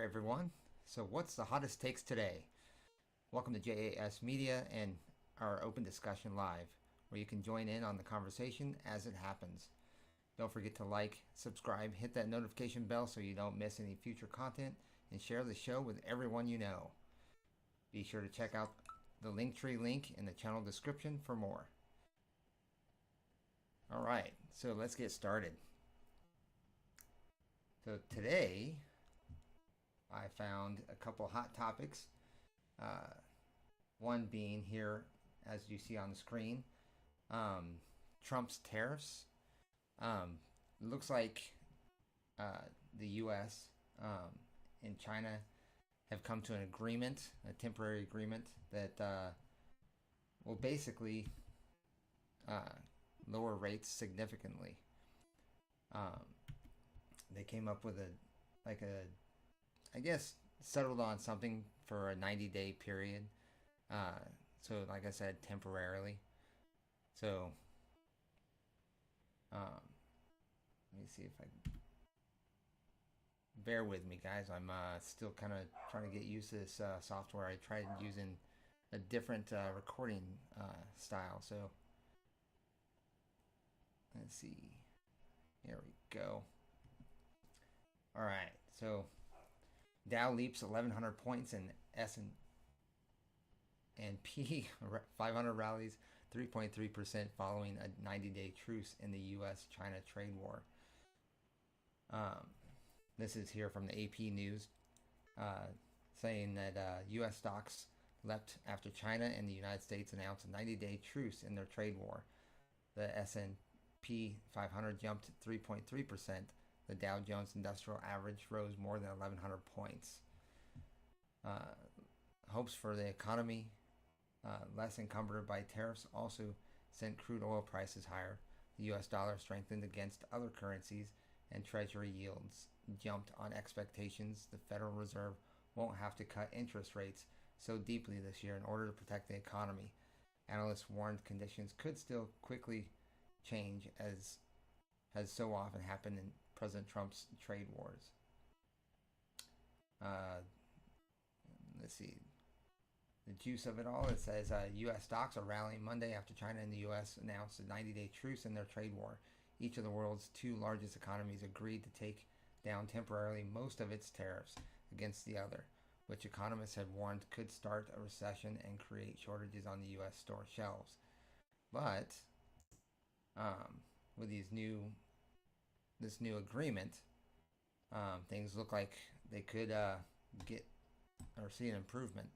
everyone. So what's the hottest takes today? Welcome to JAS Media and our open discussion live, where you can join in on the conversation as it happens. Don't forget to like, subscribe, hit that notification bell so you don't miss any future content, and share the show with everyone you know. Be sure to check out the Linktree link in the channel description for more. Alright, so let's get started. So today, I found a couple hot topics. One being here, as you see on the screen, Trump's tariffs. Looks like the U.S. And China have come to an agreement, a temporary agreement that will basically lower rates significantly. They came up with I guess, settled on something for a 90-day period. So, like I said, temporarily. So, let me see if I can. Bear with me, guys. I'm still kind of trying to get used to this software. I tried using a different recording style. So, let's see. Here we go. All right. So, Dow leaps 1,100 points and S&P 500 rallies 3.3% following a 90-day truce in the U.S.-China trade war. This is here from the AP News, saying that U.S. stocks leapt after China and the United States announced a 90-day truce in their trade war. The S&P 500 jumped 3.3%. The Dow Jones Industrial Average rose more than 1,100 points. Hopes for the economy, less encumbered by tariffs, also sent crude oil prices higher. The U.S. dollar strengthened against other currencies, and Treasury yields jumped on expectations the Federal Reserve won't have to cut interest rates so deeply this year in order to protect the economy. Analysts warned conditions could still quickly change, as has so often happened in President Trump's trade wars. Let's see. The juice of it all, it says U.S. stocks are rallying Monday after China and the U.S. announced a 90-day truce in their trade war. Each of the world's two largest economies agreed to take down temporarily most of its tariffs against the other, which economists had warned could start a recession and create shortages on the U.S. store shelves. But with this new agreement, things look like they could get or see an improvement.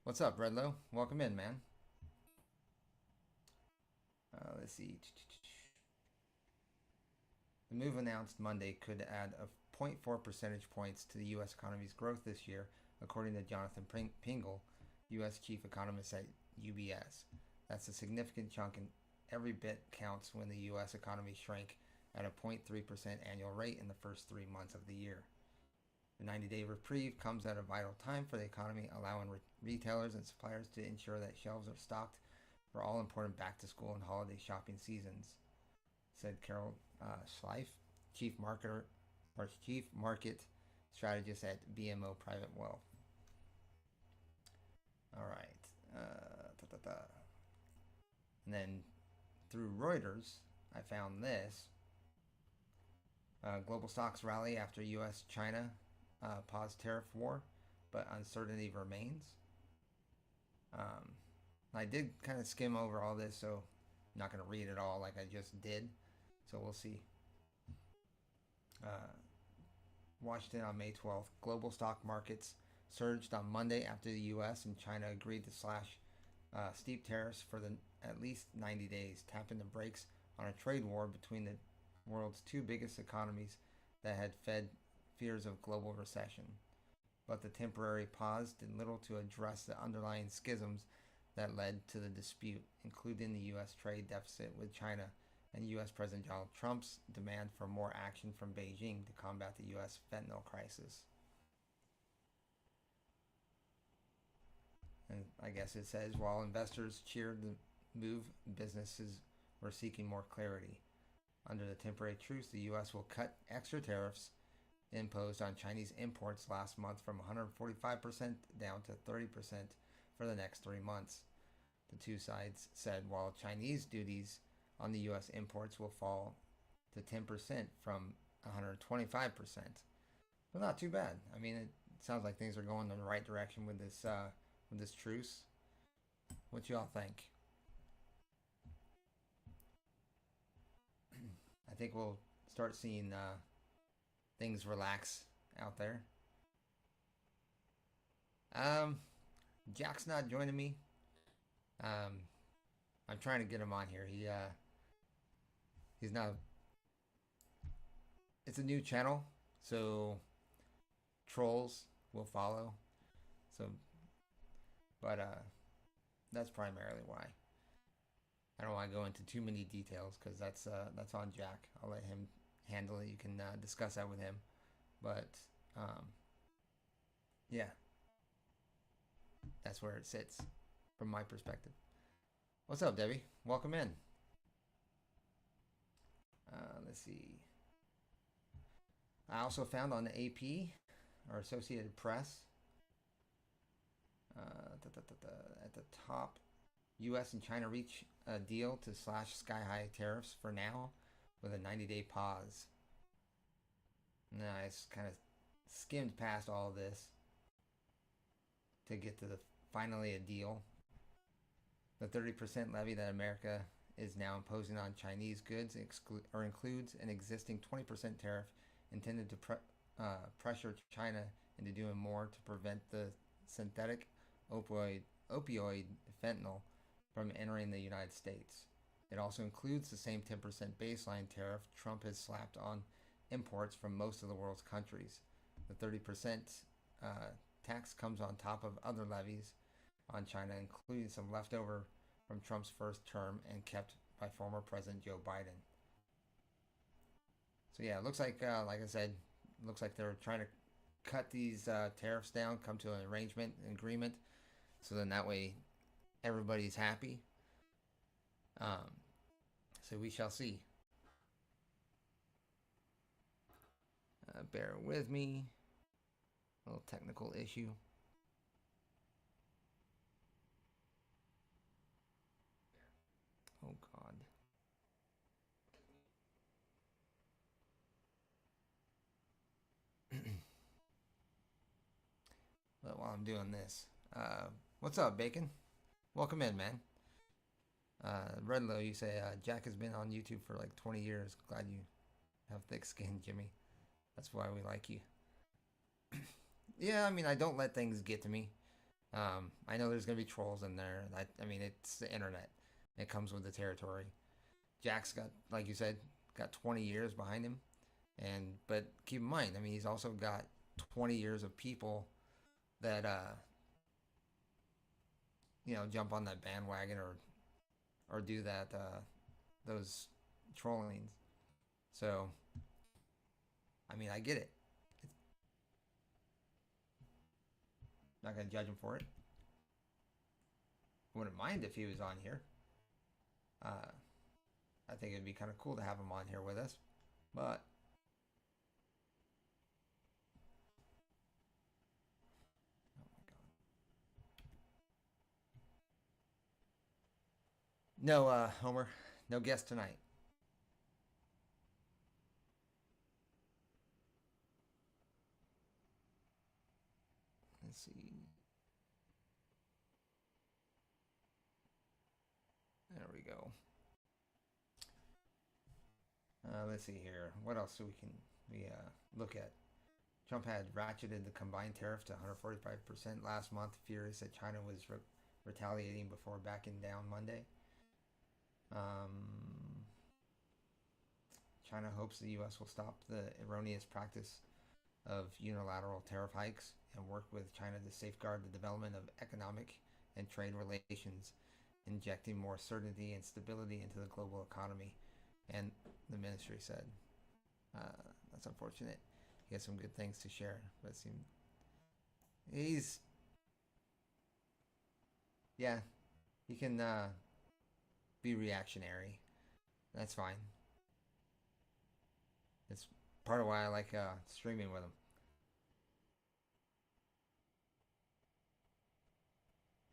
What's up, Redlow? Welcome in, man. Let's see. The move announced Monday could add a 0.4 percentage points to the U.S. economy's growth this year, according to Jonathan Pingle, U.S. chief economist at UBS. That's a significant chunk, and every bit counts when the U.S. economy shrank at a 0.3% annual rate in the first 3 months of the year. The 90-day reprieve comes at a vital time for the economy, allowing retailers and suppliers to ensure that shelves are stocked for all important back-to-school and holiday shopping seasons, said Carol Schleif, chief market strategist at BMO Private Wealth. All right. And then through Reuters, I found this. Global stocks rally after U.S.-China paused tariff war, but uncertainty remains. I did kind of skim over all this, so I'm not going to read it all like I just did. So we'll see. Washington on May 12th. Global stock markets surged on Monday after the U.S. and China agreed to slash steep tariffs for at least 90 days, tapping the brakes on a trade war between the world's two biggest economies that had fed fears of global recession. But the temporary pause did little to address the underlying schisms that led to the dispute, including the U.S. trade deficit with China and U.S. President Donald Trump's demand for more action from Beijing to combat the U.S. fentanyl crisis. And I guess it says, while investors cheered the move, businesses were seeking more clarity. Under the temporary truce, the U.S. will cut extra tariffs imposed on Chinese imports last month from 145% down to 30% for the next 3 months. The two sides said while Chinese duties on the U.S. imports will fall to 10% from 125%. Well, not too bad. I mean, it sounds like things are going in the right direction with this truce. What y'all think? I think we'll start seeing things relax out there. Jack's not joining me. I'm trying to get him on here. He's not. It's a new channel, so trolls will follow. So, but that's primarily why. I don't want to go into too many details because that's on Jack. I'll let him handle it. You can discuss that with him. But yeah, that's where it sits from my perspective. What's up, Debbie? Welcome in. Let's see. I also found on the AP or Associated Press at the top, U.S. and China reach a deal to slash sky-high tariffs for now with a 90-day pause. Now, I kind of skimmed past all of this to get to finally a deal. The 30% levy that America is now imposing on Chinese goods includes an existing 20% tariff intended to pressure China into doing more to prevent the synthetic opioid fentanyl from entering the United States. It also includes the same 10% baseline tariff Trump has slapped on imports from most of the world's countries. The 30% tax comes on top of other levies on China, including some leftover from Trump's first term and kept by former President Joe Biden. So yeah, it looks like I said, looks like they're trying to cut these tariffs down, come to an agreement, so then that way everybody's happy. So we shall see. Bear with me. A little technical issue. Oh God. But while I'm doing this, what's up, Bacon? Welcome in, man. Redlow, you say Jack has been on YouTube for like 20 years. Glad you have thick skin, Jimmy. That's why we like you. Yeah, I mean, I don't let things get to me. I know there's gonna be trolls in there. I mean, it's the internet. It comes with the territory. Jack's got, like you said, got 20 years behind him, but keep in mind, I mean, he's also got 20 years of people that jump on that bandwagon or do that those trollings. So, I mean, I get it. Not gonna judge him for it. Wouldn't mind if he was on here. I think it'd be kind of cool to have him on here with us, but oh my God, no, Homer, no guest tonight. Let's see. There we go. Let's see here. What else do we look at? Trump had ratcheted the combined tariff to 145% last month, furious that China was retaliating before backing down Monday. China hopes the U.S. will stop the erroneous practice of unilateral tariff hikes and work with China to safeguard the development of economic and trade relations, injecting more certainty and stability into the global economy. And the ministry said, that's unfortunate. He has some good things to share, but he can be reactionary. That's fine. part of why I like streaming with him.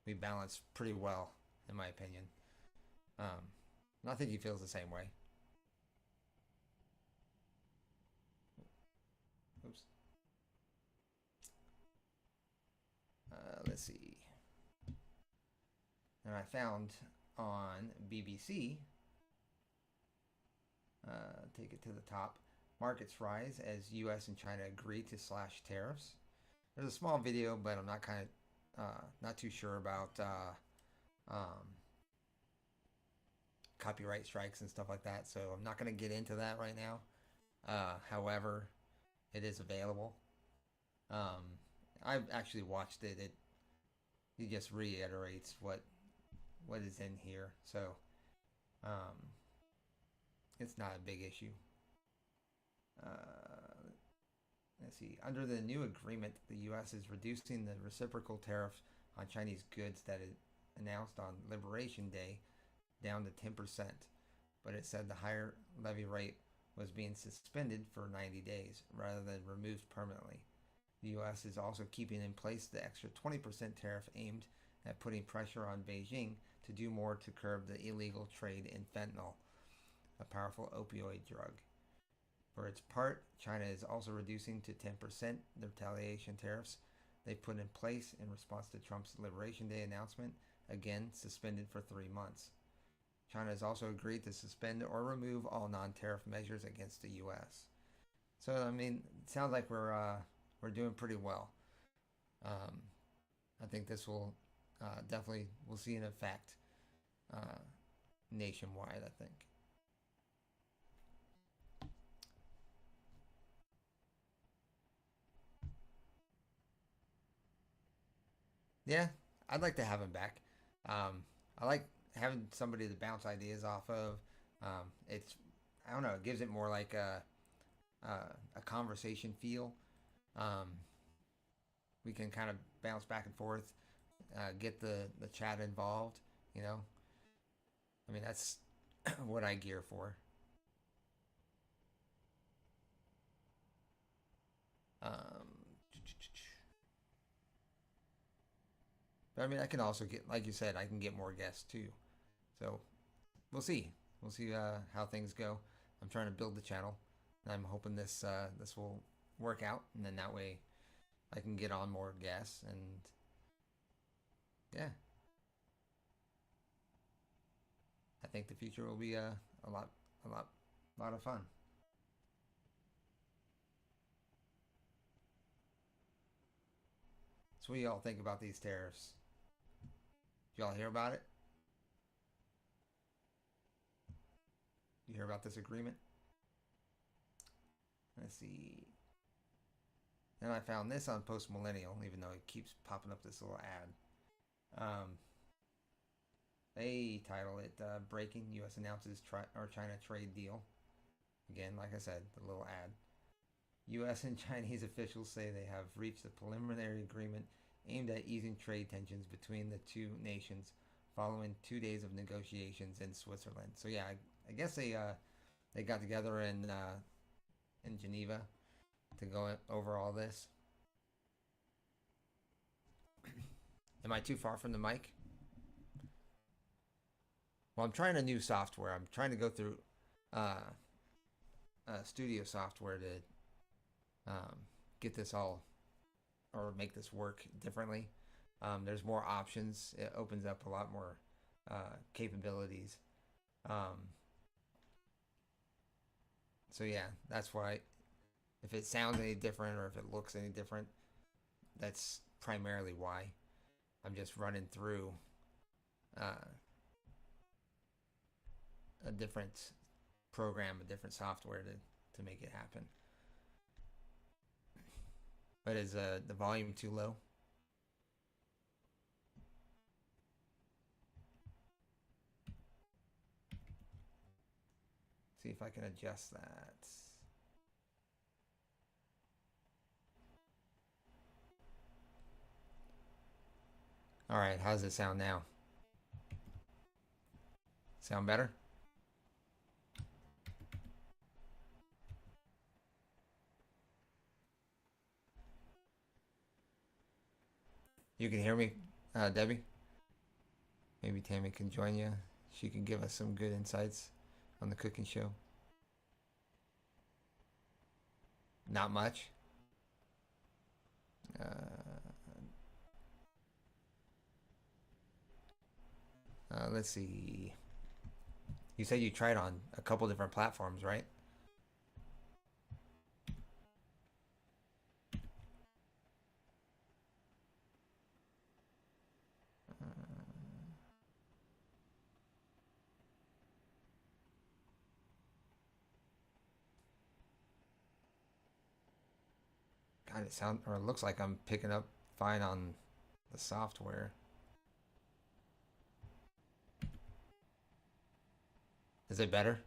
We balance pretty well, in my opinion. And I think he feels the same way. Oops. Let's see. And I found on BBC, take it to the top, markets rise as U.S. and China agree to slash tariffs. There's a small video, but I'm not too sure about copyright strikes and stuff like that, so I'm not going to get into that right now. However, it is available. I've actually watched it. It just reiterates what is in here, so it's not a big issue. Let's see. Under the new agreement, the U.S. is reducing the reciprocal tariff on Chinese goods that it announced on Liberation Day down to 10%, but it said the higher levy rate was being suspended for 90 days rather than removed permanently. The U.S. is also keeping in place the extra 20% tariff aimed at putting pressure on Beijing to do more to curb the illegal trade in fentanyl, a powerful opioid drug. For its part, China is also reducing to 10% the retaliation tariffs they put in place in response to Trump's Liberation Day announcement, again suspended for 3 months. China has also agreed to suspend or remove all non-tariff measures against the U.S. So, I mean, it sounds like we're doing pretty well. I think this will definitely, we'll see an effect nationwide, I think. Yeah, I'd like to have him back. I like having somebody to bounce ideas off of. It's, I don't know, it gives it more like a conversation feel. Um, we can kind of bounce back and forth, get the chat involved. You know, I mean that's what I gear for. Um, but I mean, I can also get, like you said, I can get more guests too. So we'll see. We'll see how things go. I'm trying to build the channel, and I'm hoping this will work out, and then that way I can get on more guests, and yeah, I think the future will be a lot of fun. So what do y'all think about these tariffs? Did y'all hear about it? You hear about this agreement? Let's see. Then I found this on Post Millennial, even though it keeps popping up this little ad. They title it "Breaking: U.S. Announces China Trade Deal." Again, like I said, the little ad. U.S. and Chinese officials say they have reached a preliminary agreement aimed at easing trade tensions between the two nations following 2 days of negotiations in Switzerland. So yeah, I guess they got together in Geneva to go over all this. Am I too far from the mic? Well, I'm trying a new software. I'm trying to go through studio software to get this all, or make this work differently. There's more options. It opens up a lot more capabilities. So yeah, that's why if it sounds any different or if it looks any different, that's primarily why. I'm just running through a different program, a different software to make it happen. But is the volume too low? See if I can adjust that. All right, how does it sound now? Sound better? You can hear me, Debbie? Maybe Tammy can join you. She can give us some good insights on the cooking show. Not much. Let's see. You said you tried on a couple different platforms, right? God, it looks like I'm picking up fine on the software. Is it better?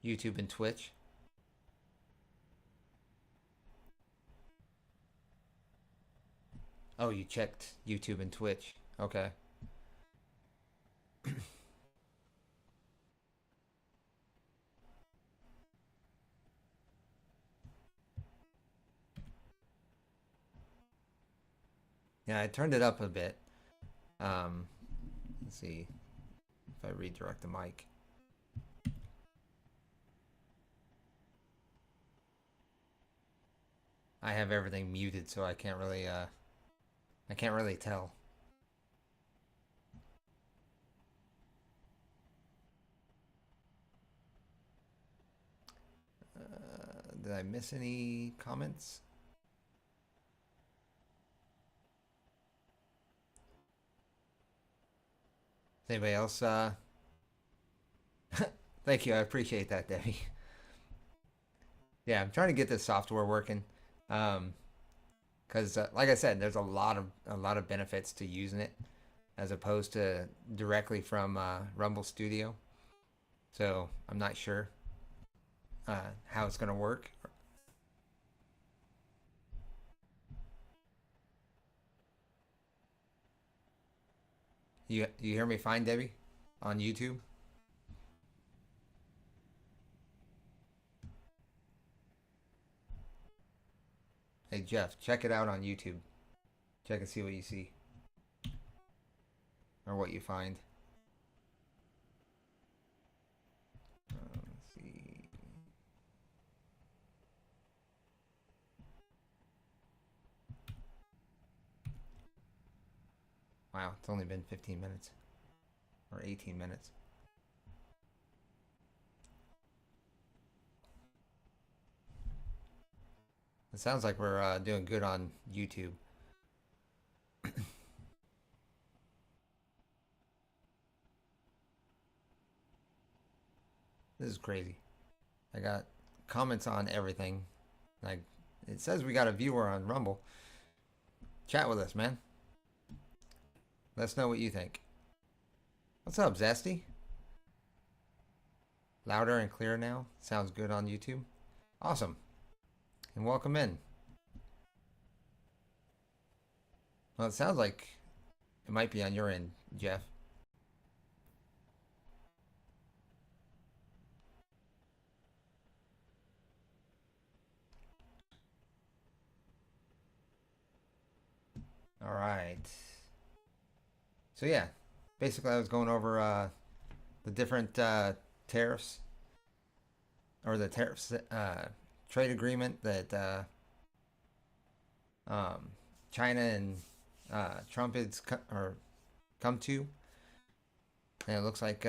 YouTube and Twitch? Oh, you checked YouTube and Twitch. Okay. Yeah, I turned it up a bit. Let's see if I redirect the mic. I have everything muted, so I can't really tell. Did I miss any comments? Anybody else? Thank you. I appreciate that, Debbie. Yeah, I'm trying to get this software working. Because like I said, there's a lot of benefits to using it as opposed to directly from Rumble Studio. So I'm not sure how it's gonna work. You hear me fine, Debbie, on YouTube? Hey Jeff, check it out on YouTube. Check and see what you see or what you find. Let's see. Wow, it's only been 15 minutes or 18 minutes. It sounds like we're doing good on YouTube. This is crazy. I got comments on everything. Like, it says we got a viewer on Rumble. Chat with us, man. Let us know what you think. What's up, Zesty? Louder and clearer now. Sounds good on YouTube. Awesome. And welcome in. Well, it sounds like it might be on your end, Jeff. All right. So yeah, basically I was going over the different tariffs or the tariffs trade agreement that China and Trump has come to, and it looks like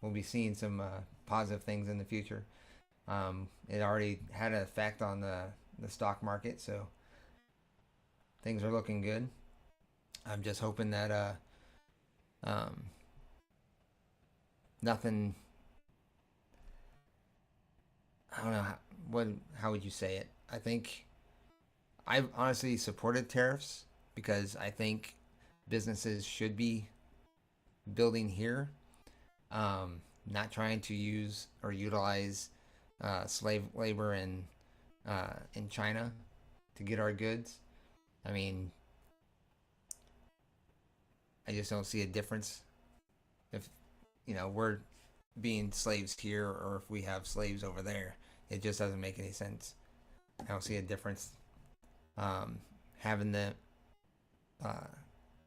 we'll be seeing some positive things in the future. It already had an effect on the stock market, so things are looking good. I'm just hoping that nothing. I don't know how would you say it. I think I've honestly supported tariffs because I think businesses should be building here, not trying to use or utilize slave labor in China to get our goods. I mean, I just don't see a difference if we're being slaves here or if we have slaves over there. It just doesn't make any sense. I don't see a difference. Having the uh,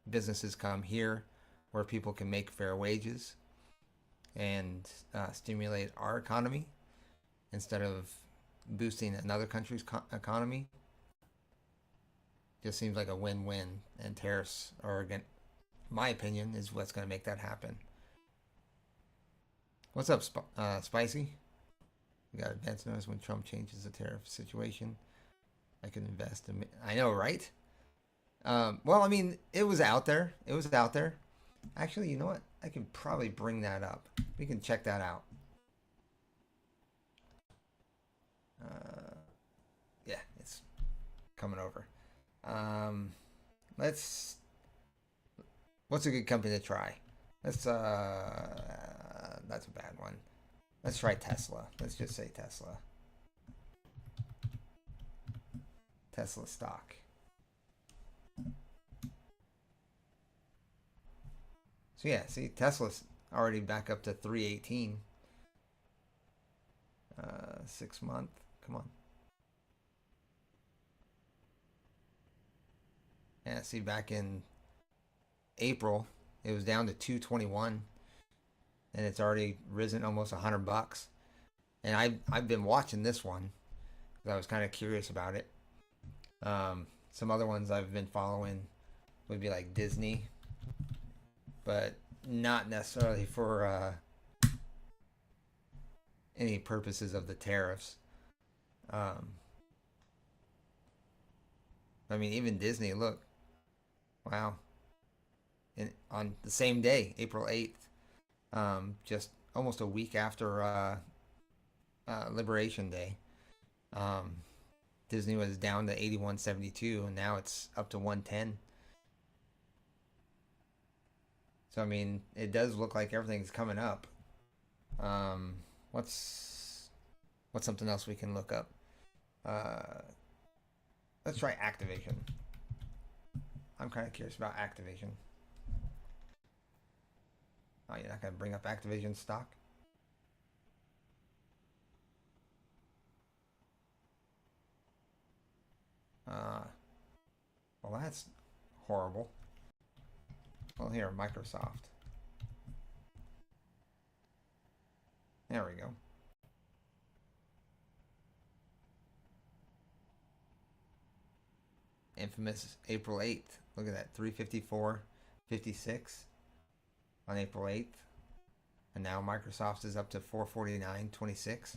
businesses come here where people can make fair wages and stimulate our economy instead of boosting another country's economy just seems like a win-win. And tariffs are, again, my opinion, is what's going to make that happen. What's up, Spicy? We got advance notice when Trump changes the tariff situation. I could invest in. I know, right? Well, I mean, it was out there. It was out there. Actually, you know what? I can probably bring that up. We can check that out. Yeah, it's coming over. Let's. What's a good company to try? Let's. That's a bad one. Let's try Tesla. Let's just say Tesla. Tesla stock. So yeah, see, Tesla's already back up to 318. 6 month. Come on. Yeah, see, back in April, it was down to 221, and it's already risen almost $100. And I've been watching this one because I was kind of curious about it. Some other ones I've been following would be like Disney, but not necessarily for any purposes of the tariffs. I mean, even Disney, look, wow. On the same day, April 8th, just almost a week after Liberation Day, Disney was down to 81.72, and now it's up to 110. So, I mean, it does look like everything's coming up. What's something else we can look up? Let's try Activation. I'm kind of curious about Activation. Oh, you're not going to bring up Activision stock? Well, that's horrible. Well, here, Microsoft. There we go. Infamous April 8th. Look at that, 354.56 on April 8th. And now Microsoft is up to 449.26.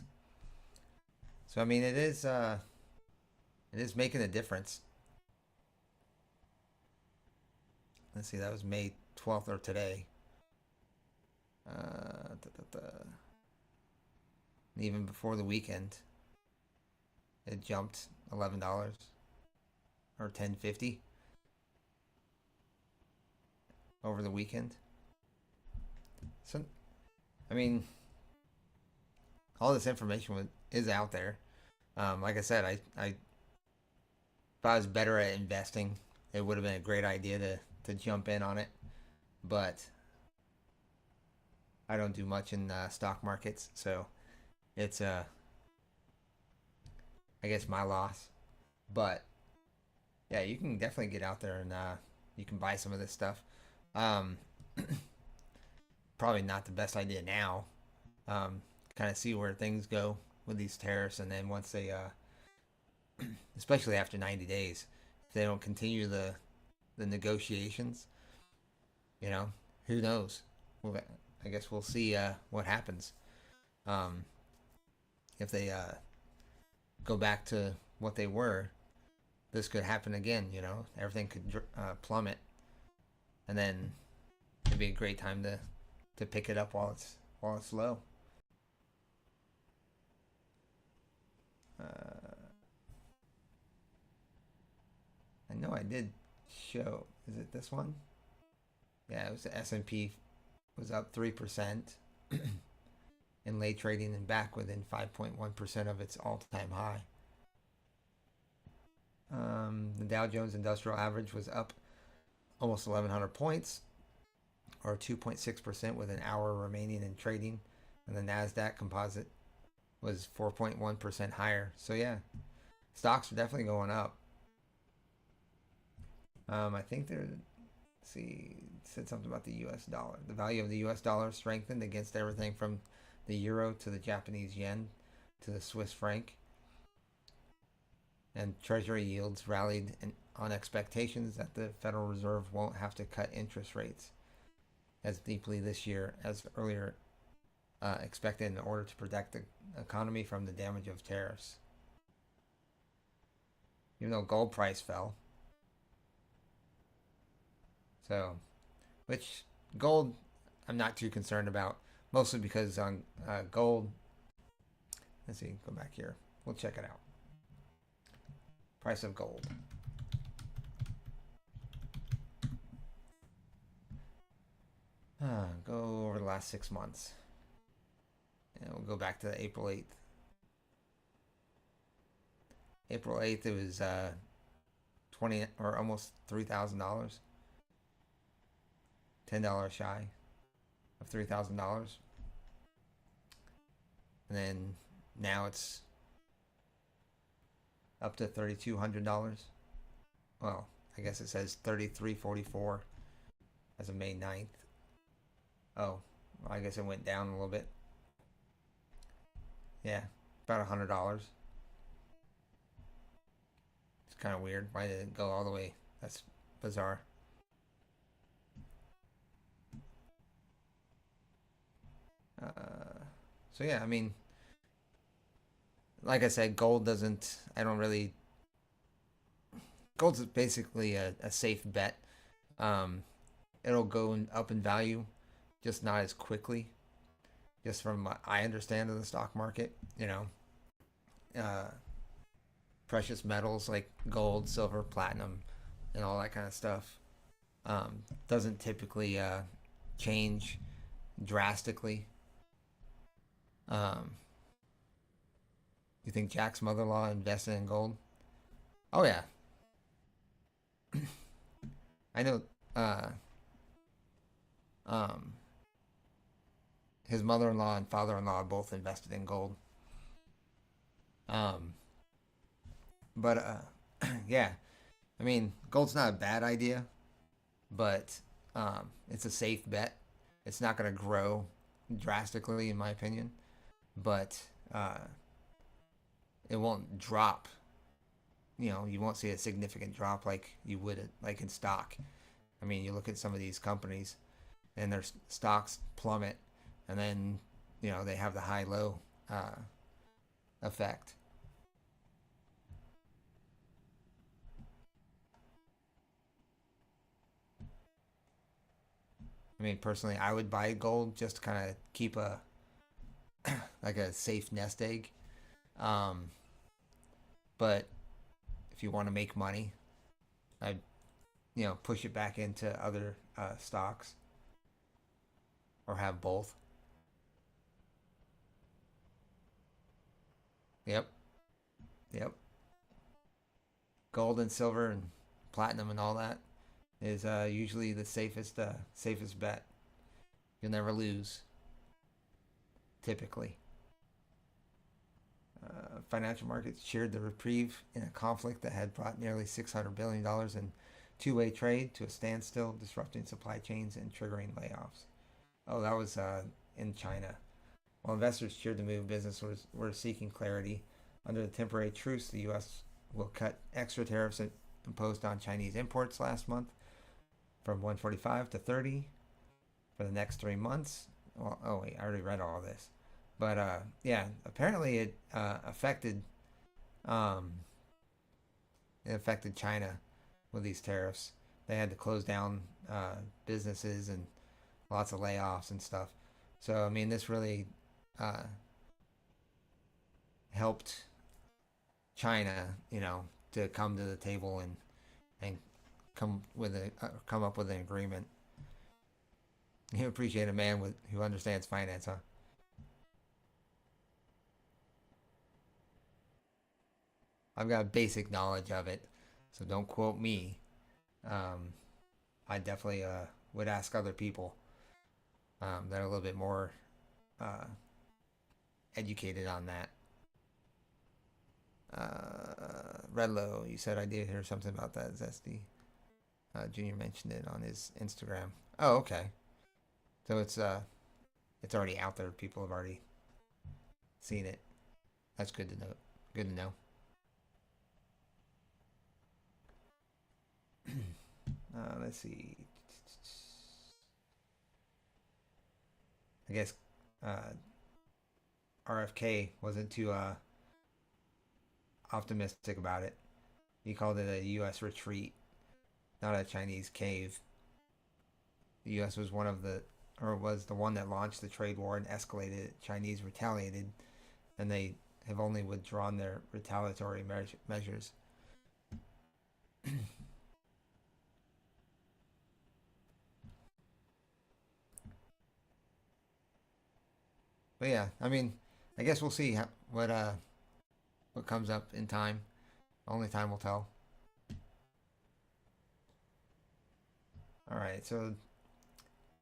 So I mean, it is making a difference. Let's see, that was May 12th or today. Even before the weekend, it jumped $11 or $10.50 over the weekend. So, I mean, all this information is out there. Like I said, if I was better at investing, it would have been a great idea to jump in on it. But I don't do much in stock markets, so it's I guess my loss. But yeah, you can definitely get out there and you can buy some of this stuff. Probably not the best idea now. Kind of see where things go with these tariffs, and then once they, especially after 90 days, if they don't continue the negotiations, you know, who knows? I guess we'll see what happens. If they go back to what they were, this could happen again. You know, everything could plummet, and then it'd be a great time to pick it up while it's low. I know I did show. Is it this one? Yeah, it was the S&P was up 3% in late trading and back within 5.1% of its all-time high. The Dow Jones Industrial Average was up almost 1,100 points, or 2.6% with an hour remaining in trading and the Nasdaq Composite was 4.1% higher. So yeah, stocks are definitely going up. I think they're, see, said something about the U.S. dollar. The value of the U.S. dollar strengthened against everything from the euro to the Japanese yen to the Swiss franc, and Treasury yields rallied on expectations that the Federal Reserve won't have to cut interest rates as deeply this year as earlier expected in order to protect the economy from the damage of tariffs. Even though gold price fell. So, which gold I'm not too concerned about, mostly because on gold, let's see, go back here. We'll check it out. Price of gold. Go over the last 6 months. And we'll go back to April 8th. April 8th, it was 20 or almost $3,000. $10 shy of $3,000. And then now it's up to $3,200. Well, I guess it says $3,344 as of May 9th. Oh, well, I guess it went down a little bit. Yeah, about $100. It's kind of weird. Why did it go all the way? That's bizarre. So yeah, I mean, like I said, gold doesn't. I don't really. Gold's basically a safe bet. It'll go up in value, just not as quickly. Just from what I understand of the stock market, precious metals like gold, silver, platinum, and all that kind of stuff doesn't typically change drastically. You think Jack's mother-in-law invested in gold? Oh yeah, I know. His mother-in-law and father-in-law both invested in gold. But yeah, I mean, gold's not a bad idea, but it's a safe bet. It's not going to grow drastically, in my opinion, but it won't drop. You won't see a significant drop like you would like in stock. I mean, you look at some of these companies, and their stocks plummet, and then they have the high-low effect. I mean, personally, I would buy gold just to kind of keep a like a safe nest egg. But if you want to make money, I'd push it back into other stocks or have both. Yep, yep. Gold and silver and platinum and all that is usually the safest bet. You'll never lose, typically. Financial markets cheered the reprieve in a conflict that had brought nearly $600 billion in two-way trade to a standstill, disrupting supply chains and triggering layoffs. Oh, that was in China. While investors cheered the move, businesses were seeking clarity. Under the temporary truce, the U.S. will cut extra tariffs imposed on Chinese imports last month from 145 to 30 for the next 3 months. Well, oh wait, I already read all of this. But yeah, apparently it affected China with these tariffs. They had to close down businesses and lots of layoffs and stuff. So I mean, this really helped China, to come to the table and come up with an agreement. You appreciate a man who understands finance, huh? I've got basic knowledge of it, so don't quote me. Um, I definitely would ask other people that are a little bit more uh, educated on that. Redlow, you said I did hear something about that. Zesty. Junior mentioned it on his Instagram. Oh, okay. So it's already out there. People have already seen it. That's good to know. Good to know. Let's see. I guess RFK wasn't too optimistic about it. He called it a U.S. retreat, not a Chinese cave. The U.S. was the one that launched the trade war and escalated it. Chinese retaliated, and they have only withdrawn their retaliatory measures. But yeah, I mean, I guess we'll see what comes up in time. Only time will tell. All right, so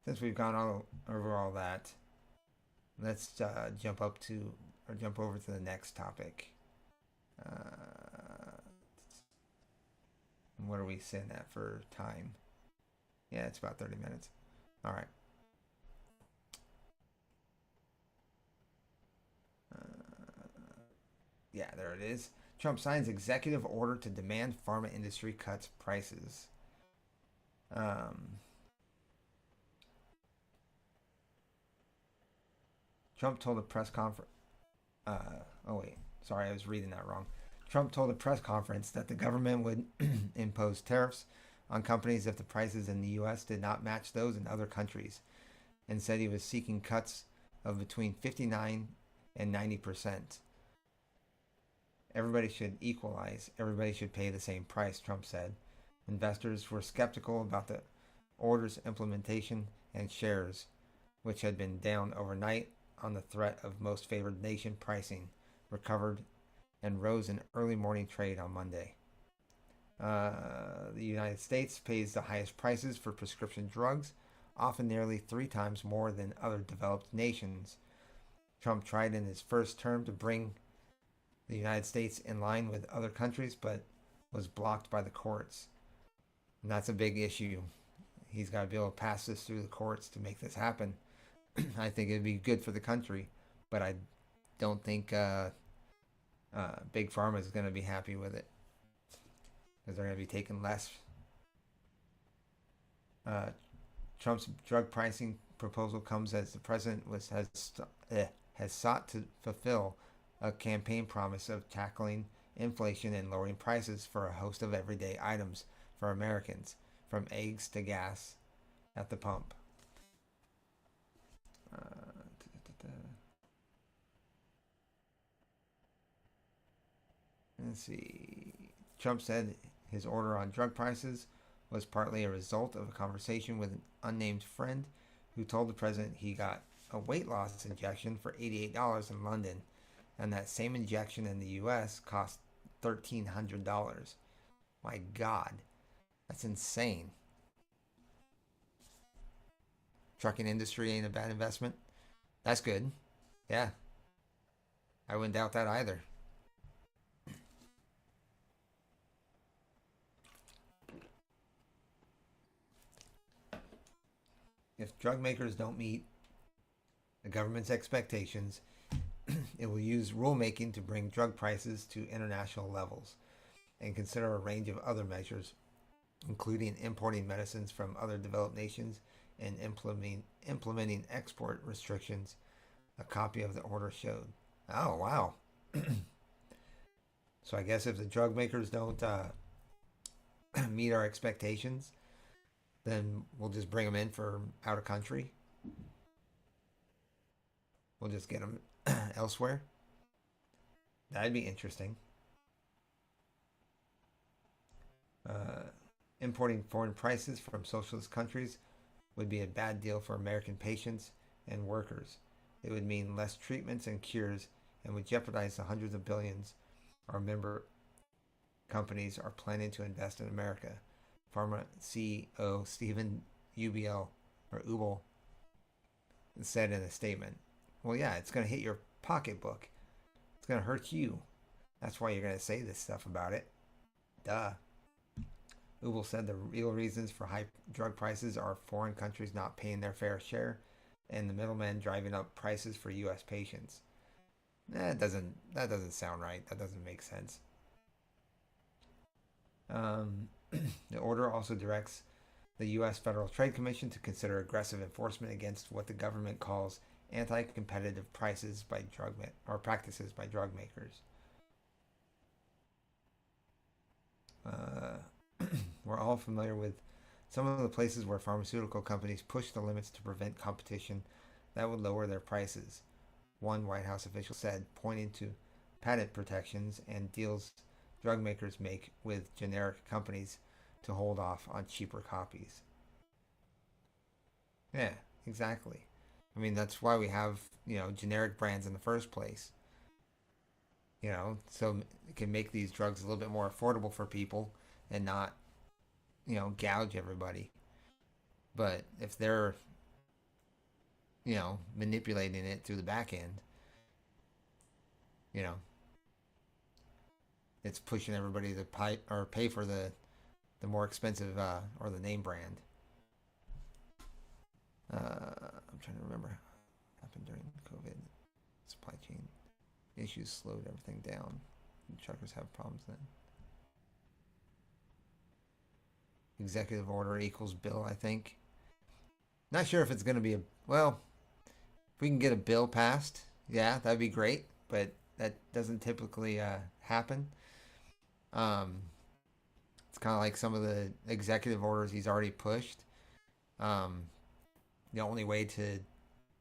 since we've gone over all that, let's jump over to the next topic. What are we sitting at for time? Yeah, it's about 30 minutes. All right. Yeah, there it is. Trump signs executive order to demand pharma industry cuts prices. Trump told a press conference. Oh wait, sorry, I was reading that wrong. Trump told a press conference that the government would impose tariffs on companies if the prices in the U.S. did not match those in other countries, and said he was seeking cuts of between 59 and 90%. Everybody should equalize. Everybody should pay the same price, Trump said. Investors were skeptical about the order's implementation, and shares, which had been down overnight on the threat of most favored nation pricing, recovered and rose in early morning trade on Monday. The United States pays the highest prices for prescription drugs, often nearly 3 times more than other developed nations. Trump tried in his first term to bring the United States in line with other countries, but was blocked by the courts. And that's a big issue. He's got to be able to pass this through the courts to make this happen. I think it'd be good for the country, but I don't think Big Pharma is going to be happy with it, because they're going to be taking less. Trump's drug pricing proposal comes as the president has sought to fulfill a campaign promise of tackling inflation and lowering prices for a host of everyday items for Americans, from eggs to gas at the pump. Let's see. Trump said his order on drug prices was partly a result of a conversation with an unnamed friend who told the president he got a weight loss injection for $88 in London, and that same injection in the U.S. cost $1,300. My God, that's insane. Trucking industry ain't a bad investment. That's good. Yeah, I wouldn't doubt that either. If drug makers don't meet the government's expectations, it will use rulemaking to bring drug prices to international levels and consider a range of other measures, including importing medicines from other developed nations and implementing export restrictions, a copy of the order showed. Oh, wow. So I guess if the drug makers don't meet our expectations, then we'll just bring them in for out of country. We'll just get them elsewhere. That'd be interesting. Importing foreign prices from socialist countries would be a bad deal for American patients and workers. It would mean less treatments and cures and would jeopardize the hundreds of billions our member companies are planning to invest in America. Pharma CEO Stephen Ubel said in a statement. Well, yeah, it's going to hit your pocketbook. It's going to hurt you. That's why you're going to say this stuff about it. Duh. Ubel said the real reasons for high drug prices are foreign countries not paying their fair share and the middlemen driving up prices for U.S. patients. That doesn't sound right. That doesn't make sense. The order also directs the U.S. Federal Trade Commission to consider aggressive enforcement against what the government calls anti-competitive practices by drug makers. We're all familiar with some of the places where pharmaceutical companies push the limits to prevent competition that would lower their prices, one White House official said, pointing to patent protections and deals drug makers make with generic companies to hold off on cheaper copies. Yeah, exactly. I mean, that's why we have, generic brands in the first place. So it can make these drugs a little bit more affordable for people and not, gouge everybody. But if they're, manipulating it through the back end, it's pushing everybody to pay for the more expensive or the name brand. I'm trying to remember what happened during COVID. Supply chain issues slowed everything down. Truckers have problems then. Executive order equals bill, I think. Not sure if it's going to be if we can get a bill passed, yeah, that'd be great, but that doesn't typically happen. It's kind of like some of the executive orders he's already pushed. The only way to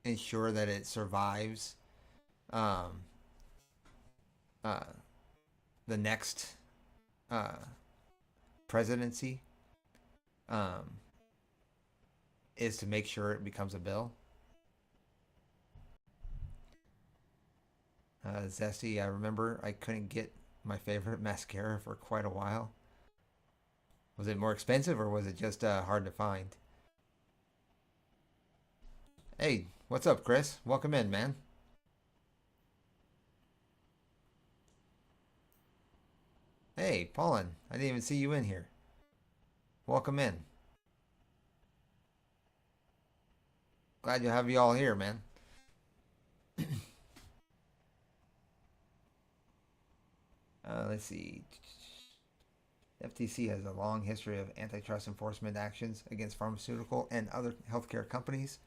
ensure that it survives the next presidency is to make sure it becomes a bill. Zesty, I remember I couldn't get my favorite mascara for quite a while. Was it more expensive or was it just hard to find? Hey, what's up, Chris? Welcome in, man. Hey, Paulin, I didn't even see you in here. Welcome in. Glad to have you all here, man. Let's see. FTC has a long history of antitrust enforcement actions against pharmaceutical and other healthcare companies.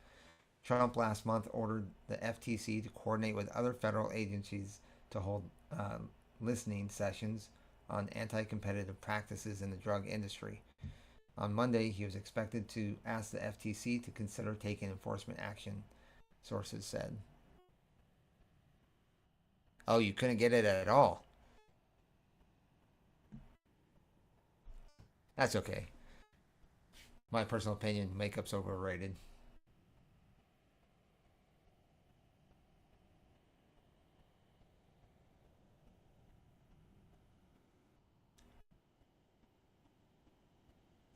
Trump last month ordered the FTC to coordinate with other federal agencies to hold listening sessions on anti-competitive practices in the drug industry. On Monday, he was expected to ask the FTC to consider taking enforcement action, sources said. Oh, you couldn't get it at all? That's okay. My personal opinion, makeup's overrated.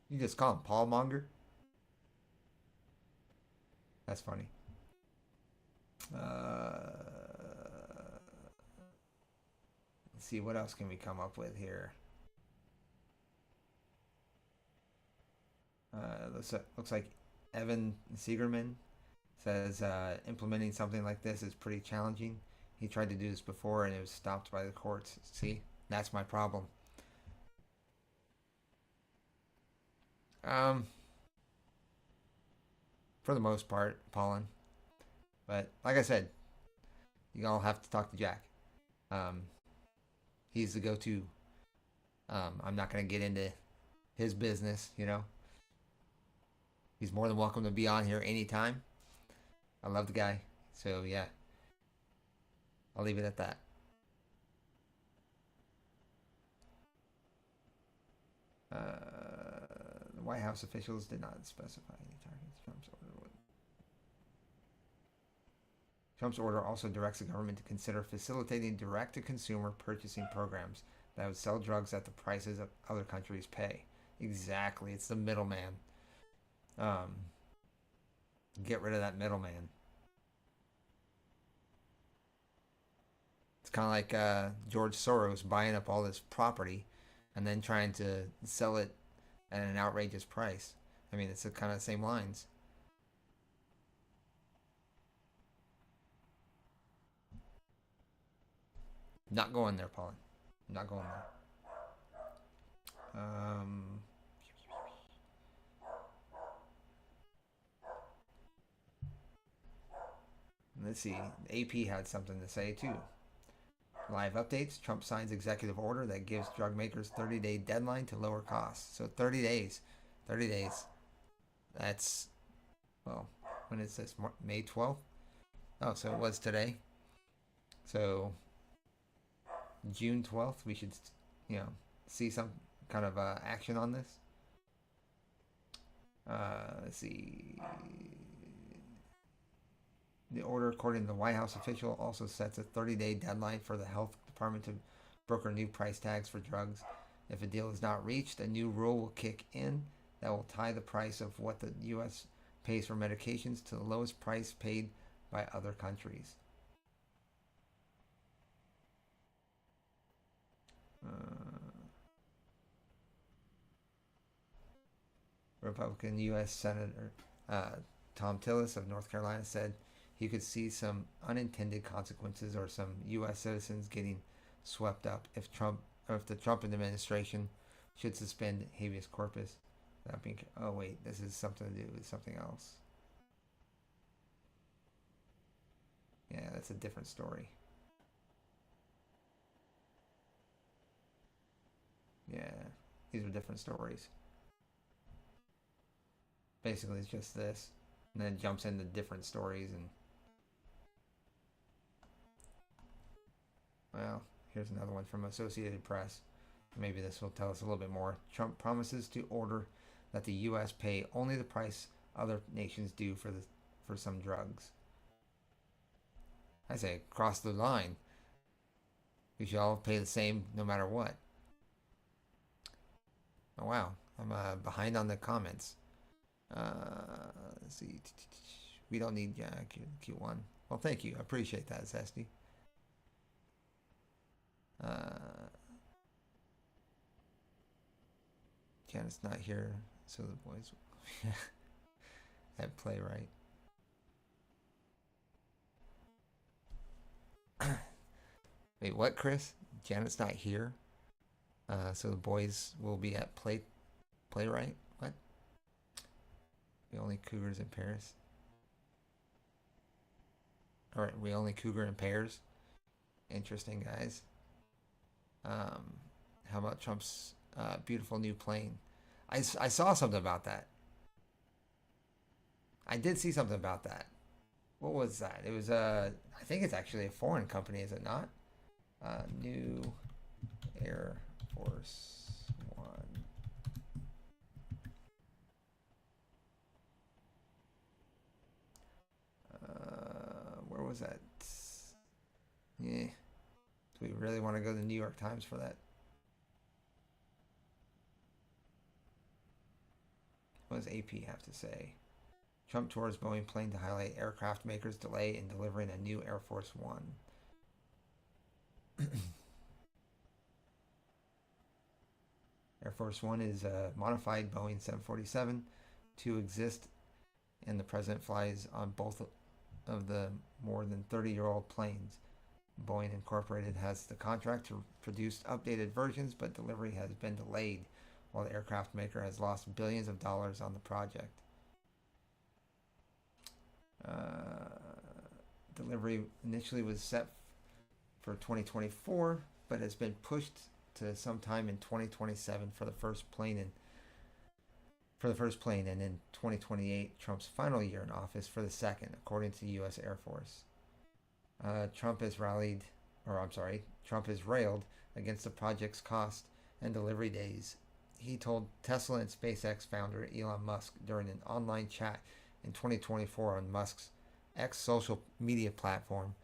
You just call him Paul Monger? That's funny. Let's see, what else can we come up with here? Looks like Evan Siegerman says implementing something like this is pretty challenging. He tried to do this before and it was stopped by the courts. See, that's my problem. For the most part, Paulin. But like I said, you all have to talk to Jack. He's the go-to. I'm not going to get into his business, He's more than welcome to be on here anytime. I love the guy. So, yeah. I'll leave it at that. The White House officials did not specify any targets. Trump's order also directs the government to consider facilitating direct-to-consumer purchasing programs that would sell drugs at the prices that other countries pay. Exactly. It's the middleman. Get rid of that middleman. kind of like George Soros buying up all this property and then trying to sell it at an outrageous price. I mean, it's the kind of the same lines. Not going there, Paulin. Not going there. Let's see. AP had something to say too. Live updates. Trump signs executive order that gives drug makers 30-day deadline to lower costs. So 30 days. 30 days. That's, well, when is this? May 12th? Oh, so it was today. So June 12th, we should, see some kind of action on this. Let's see. The order, according to the White House official, also sets a 30-day deadline for the health department to broker new price tags for drugs. If a deal is not reached, a new rule will kick in that will tie the price of what the U.S. pays for medications to the lowest price paid by other countries. Republican U.S. Senator Tom Tillis of North Carolina said he could see some unintended consequences or some U.S. citizens getting swept up if the Trump administration should suspend habeas corpus. That being, oh wait, this is something to do with something else. Yeah, that's a different story. Yeah, these are different stories. Basically, it's just this, and then it jumps into different stories and. Well, here's another one from Associated Press. Maybe this will tell us a little bit more. Trump promises to order that the U.S. pay only the price other nations do for some drugs. I say cross the line. We should all pay the same no matter what. Oh wow, I'm behind on the comments. Let's see. We don't need Q1. Well, thank you. I appreciate that, Zesty. Janet's not here, so the boys at Playwright. Wait, what, Chris? Janet's not here, so the boys will be at Playwright. What? We only Cougars in Paris. All right, we only Cougar in pairs. Interesting, guys. How about Trump's beautiful new plane? I saw something about that. I did see something about that. What was that? It was I think it's actually a foreign company, is it not? New Air Force One. Where was that? Yeah. Do we really want to go to the New York Times for that? What does AP have to say? Trump tours Boeing plane to highlight aircraft makers' delay in delivering a new Air Force One. Air Force One is a modified Boeing 747 to exist, and the president flies on both of the more than 30-year-old planes. Boeing Incorporated has the contract to produce updated versions, but delivery has been delayed, while the aircraft maker has lost billions of dollars on the project. Delivery initially was set for 2024, but has been pushed to sometime in 2027 for the first plane, and in 2028, Trump's final year in office for the second, according to the U.S. Air Force. Trump has railed against the project's cost and delivery days. He told Tesla and SpaceX founder Elon Musk during an online chat in 2024 on Musk's X social media platform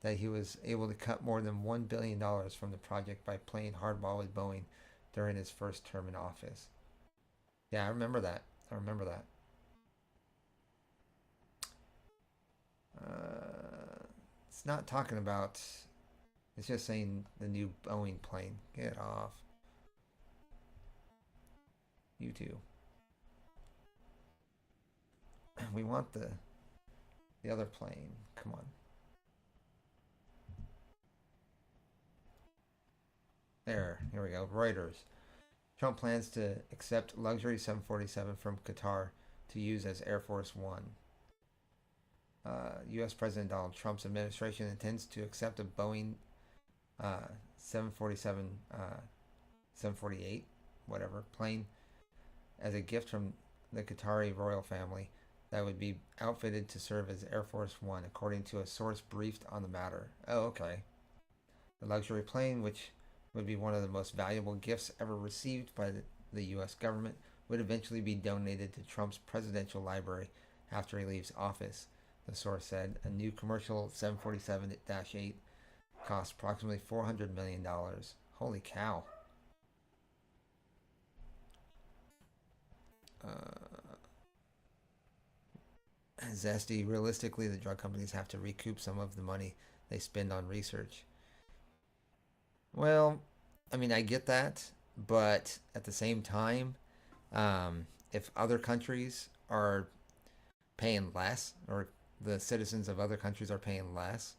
that he was able to cut more than $1 billion from the project by playing hardball with Boeing during his first term in office. Yeah, I remember that. It's not talking about It's just saying the new Boeing plane. Get off. You too. We want the other plane. Come on. There. Here we go. Reuters. Trump plans to accept luxury 747 from Qatar to use as Air Force One. U.S. President Donald Trump's administration intends to accept a Boeing 747, 748, whatever, plane as a gift from the Qatari royal family that would be outfitted to serve as Air Force One, according to a source briefed on the matter. Oh, okay. The luxury plane, which would be one of the most valuable gifts ever received by the U.S. government, would eventually be donated to Trump's presidential library after he leaves office, the source said. A new commercial 747-8 costs approximately $400 million. Holy cow. Zesty, realistically, the drug companies have to recoup some of the money they spend on research. Well, I mean, I get that, but at the same time, if other countries are paying less, or the citizens of other countries are paying less,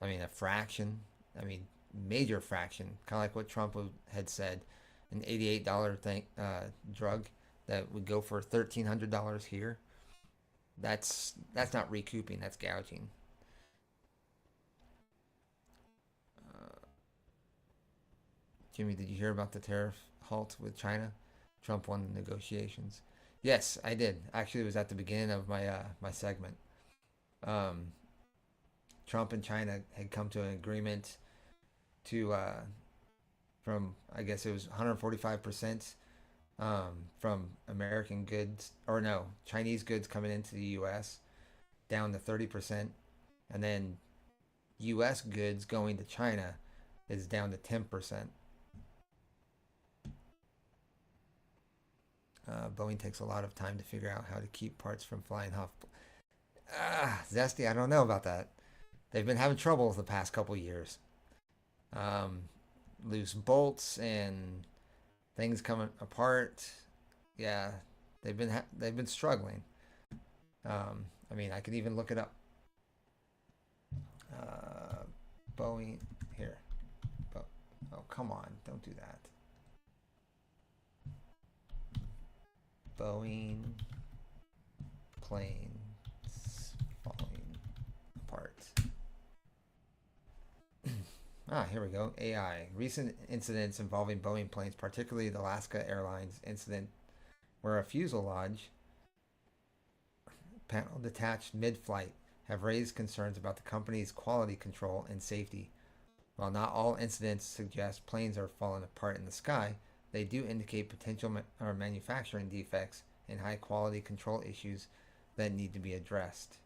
I mean, a fraction, I mean, major fraction, kind of like what Trump had said, an $88 drug that would go for $1,300 here. That's not recouping, that's gouging. Jimmy, did you hear about the tariff halt with China? Trump won the negotiations. Yes, I did. Actually, it was at the beginning of my segment. Um, Trump and China had come to an agreement to from, I guess it was 145% from American goods, or no, Chinese goods coming into the U.S. down to 30%, and then U.S. goods going to China is down to 10%. Boeing takes a lot of time to figure out how to keep parts from flying off. Zesty, I don't know about that. They've been having trouble the past couple years. Loose bolts and things coming apart. Yeah, they've been struggling. I mean, I could even look it up. Boeing here. Oh, come on, don't do that. Boeing planes falling apart. Here we go. AI. Recent incidents involving Boeing planes, particularly the Alaska Airlines incident, where a fuselage panel detached mid-flight, have raised concerns about the company's quality control and safety. While not all incidents suggest planes are falling apart in the sky, they do indicate potential manufacturing defects and high-quality control issues that need to be addressed.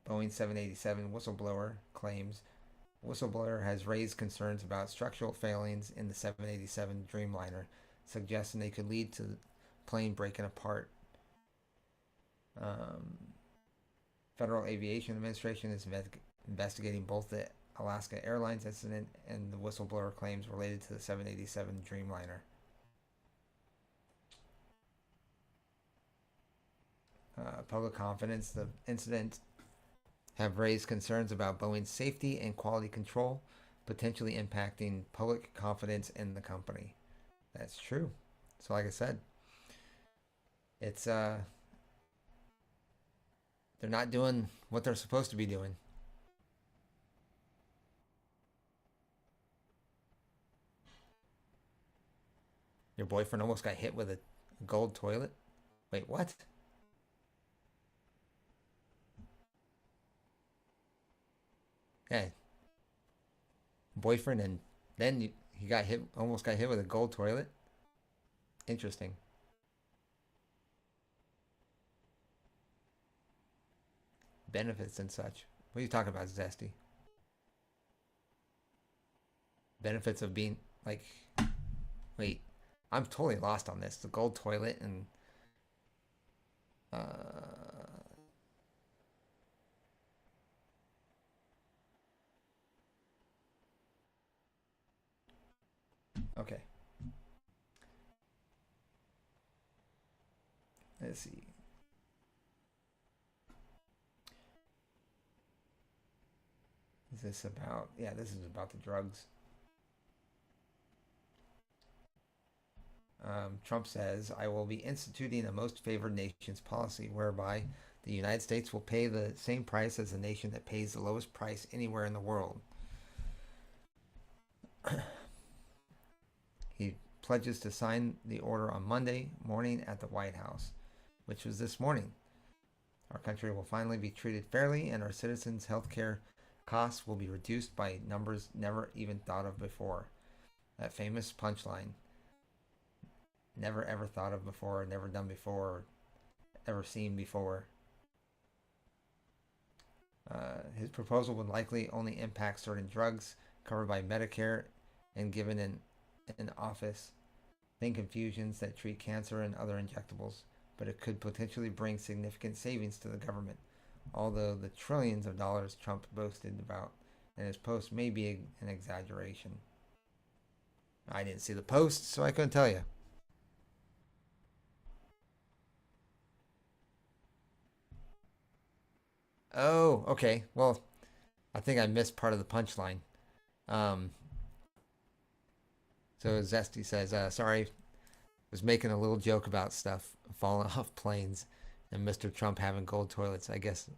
Boeing 787 whistleblower claims whistleblower has raised concerns about structural failings in the 787 Dreamliner, suggesting they could lead to the plane breaking apart. Federal Aviation Administration is investigating both the Alaska Airlines incident and the whistleblower claims related to the 787 Dreamliner. Public confidence. The incident have raised concerns about Boeing's safety and quality control, potentially impacting public confidence in the company. That's true. So like I said, it's they're not doing what they're supposed to be doing. Your boyfriend almost got hit with a gold toilet? Wait, what? Yeah. Boyfriend, and then he almost got hit with a gold toilet? Interesting. Benefits and such. What are you talking about, Zesty? Benefits of being, like... Wait. I'm totally lost on this. The gold toilet and... Okay. Let's see. Is this about? Yeah, this is about the drugs. Trump says, I will be instituting a most favored nations policy whereby the United States will pay the same price as the nation that pays the lowest price anywhere in the world. He pledges to sign the order on Monday morning at the White House, which was this morning. Our country will finally be treated fairly, and our citizens' health care costs will be reduced by numbers never even thought of before. That famous punchline. Never ever thought of before, never done before, ever seen before. His proposal would likely only impact certain drugs covered by Medicare and given in office. Think infusions that treat cancer and other injectables, but it could potentially bring significant savings to the government, although the trillions of dollars Trump boasted about in his post may be an exaggeration. I didn't see the post, so I couldn't tell you. Oh, okay. Well, I think I missed part of the punchline. Um, so Zesty says, sorry, was making a little joke about stuff falling off planes and Mr. Trump having gold toilets. I guess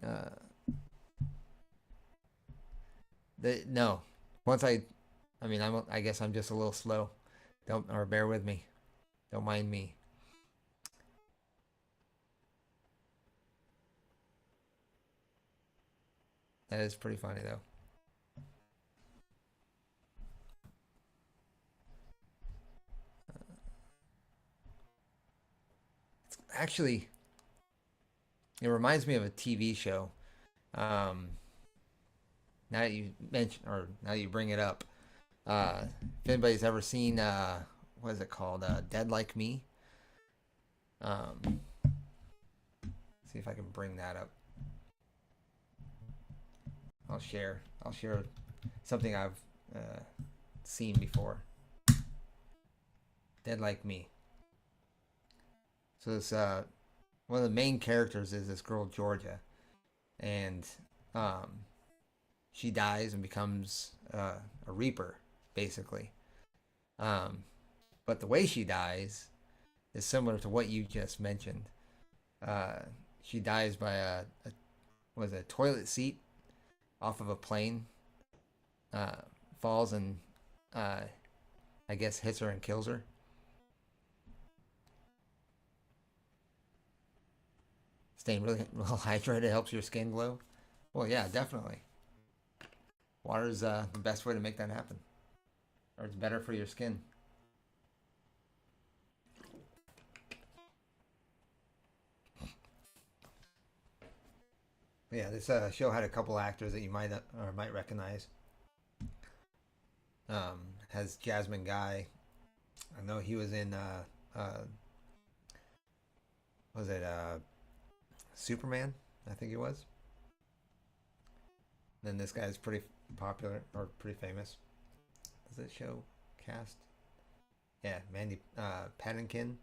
uh, no. Once I mean, I guess I'm just a little slow. Don't or bear with me. Don't mind me. That is pretty funny though. Actually, it reminds me of a TV show. Um, now that you mention or now that you bring it up, if anybody's ever seen what is it called? Dead Like Me. Um, see if I can bring that up. I'll share something I've seen before. Dead Like Me. So this one of the main characters is this girl Georgia, and she dies and becomes a reaper, basically. Um, but the way she dies is similar to what you just mentioned. Uh, she dies by a toilet seat off of a plane, uh, falls and uh, I guess hits her and kills her. Staying really well hydrated helps your skin glow. Well, yeah, definitely. Water is the best way to make that happen, or it's better for your skin. Yeah, this show had a couple actors that you might or might recognize. Has Jasmine Guy. I know he was in was it Superman? I think he was. Then this guy's pretty popular or pretty famous. Does it show cast? Yeah, Mandy Patinkin,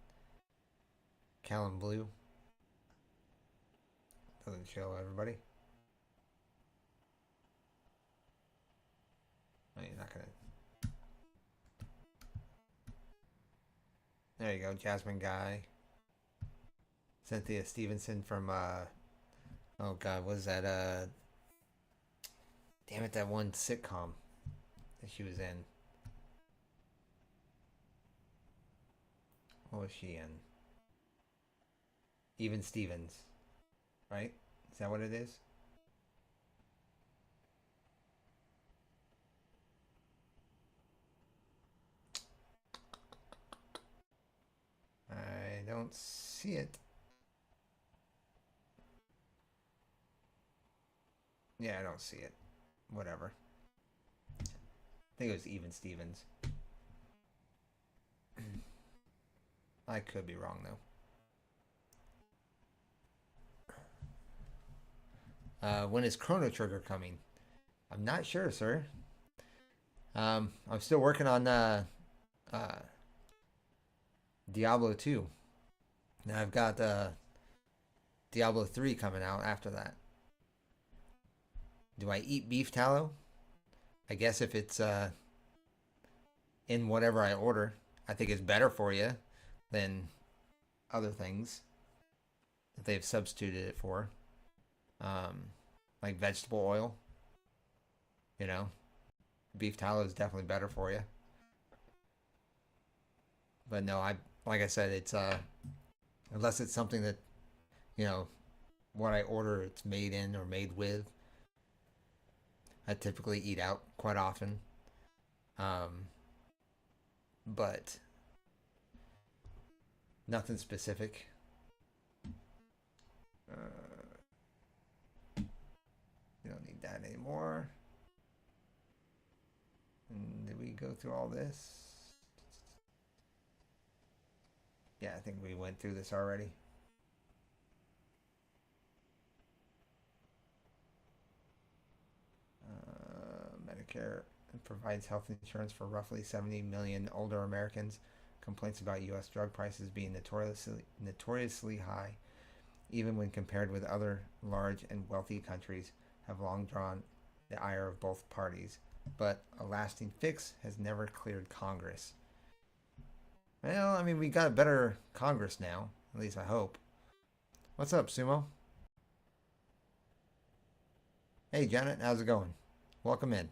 Callum Blue. Doesn't show everybody. Oh, you're not gonna. There you go, Jasmine Guy. Cynthia Stevenson from oh god, what is that damn it, that one sitcom that she was in. What was she in? Even Stevens, right? Is that what it is? I don't see it. Yeah, I don't see it. Whatever. I think it was Even Stevens. I could be wrong though. When is Chrono Trigger coming? I'm not sure, sir. I'm still working on uh, Diablo 2. Now I've got Diablo 3 coming out after that. Do I eat beef tallow? I guess if it's in whatever I order, I think it's better for you than other things that they've substituted it for. Um, like vegetable oil, you know, beef tallow is definitely better for you. But no, I like I said, it's unless it's something that you know what I order, it's made in or made with. I typically eat out quite often, um, but nothing specific. Uh, we don't need that anymore. And did we go through all this? Yeah, I think we went through this already. Medicare provides health insurance for roughly 70 million older Americans. Complaints about U.S. drug prices being notoriously high, even when compared with other large and wealthy countries, have long drawn the ire of both parties. But a lasting fix has never cleared Congress. Well, I mean, we got a better Congress now. At least I hope. What's up, Sumo? Hey, Janet, how's it going? Welcome in.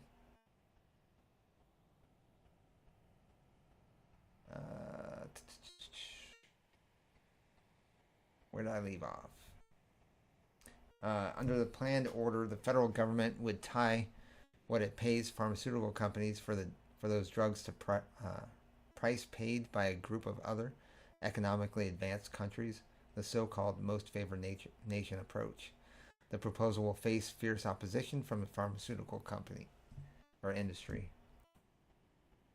Where did I leave off? Under the planned order, the federal government would tie what it pays pharmaceutical companies for those drugs to price paid by a group of other economically advanced countries, the so-called most favored nation approach. The proposal will face fierce opposition from the pharmaceutical company or industry.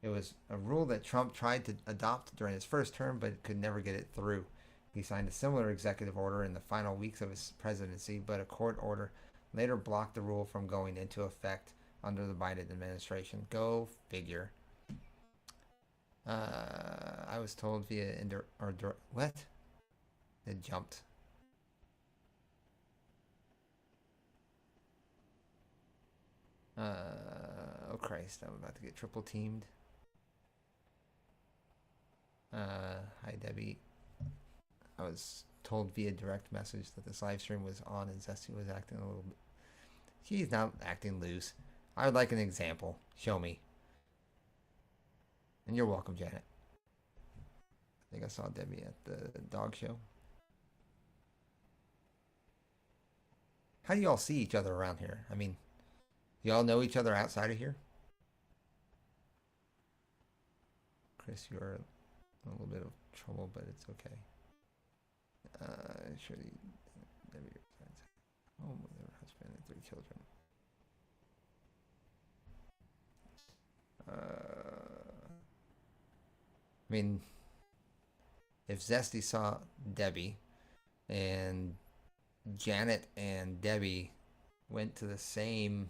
It was a rule that Trump tried to adopt during his first term, but could never get it through. He signed a similar executive order in the final weeks of his presidency, but a court order later blocked the rule from going into effect under the Biden administration. Go figure. I was told via what? It jumped. Oh Christ! I'm about to get triple teamed. Hi Debbie. I was told via direct message that this live stream was on and Zesty was acting a little bit. She's not acting loose. I would like an example. Show me. And you're welcome, Janet. I think I saw Debbie at the dog show. How do y'all see each other around here? I mean, y'all know each other outside of here? Chris, you're in a little bit of trouble, but it's okay. Sure, Debbie resides home with her husband and 3 children. I mean, if Zesty saw Debbie and Janet and Debbie went to the same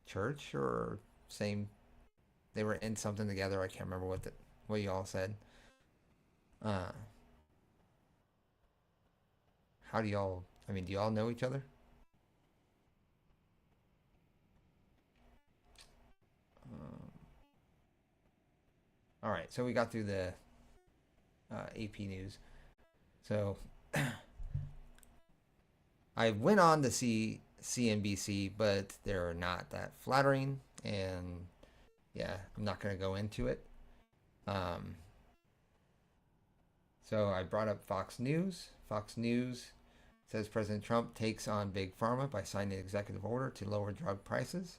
church or they were in something together. I can't remember what you all said. How do y'all, I mean, do y'all know each other? All right, so we got through the AP news. So I went on to see CNBC, but they're not that flattering, and yeah, I'm not going to go into it. So I brought up Fox News. Fox News says President Trump takes on Big Pharma by signing an executive order to lower drug prices.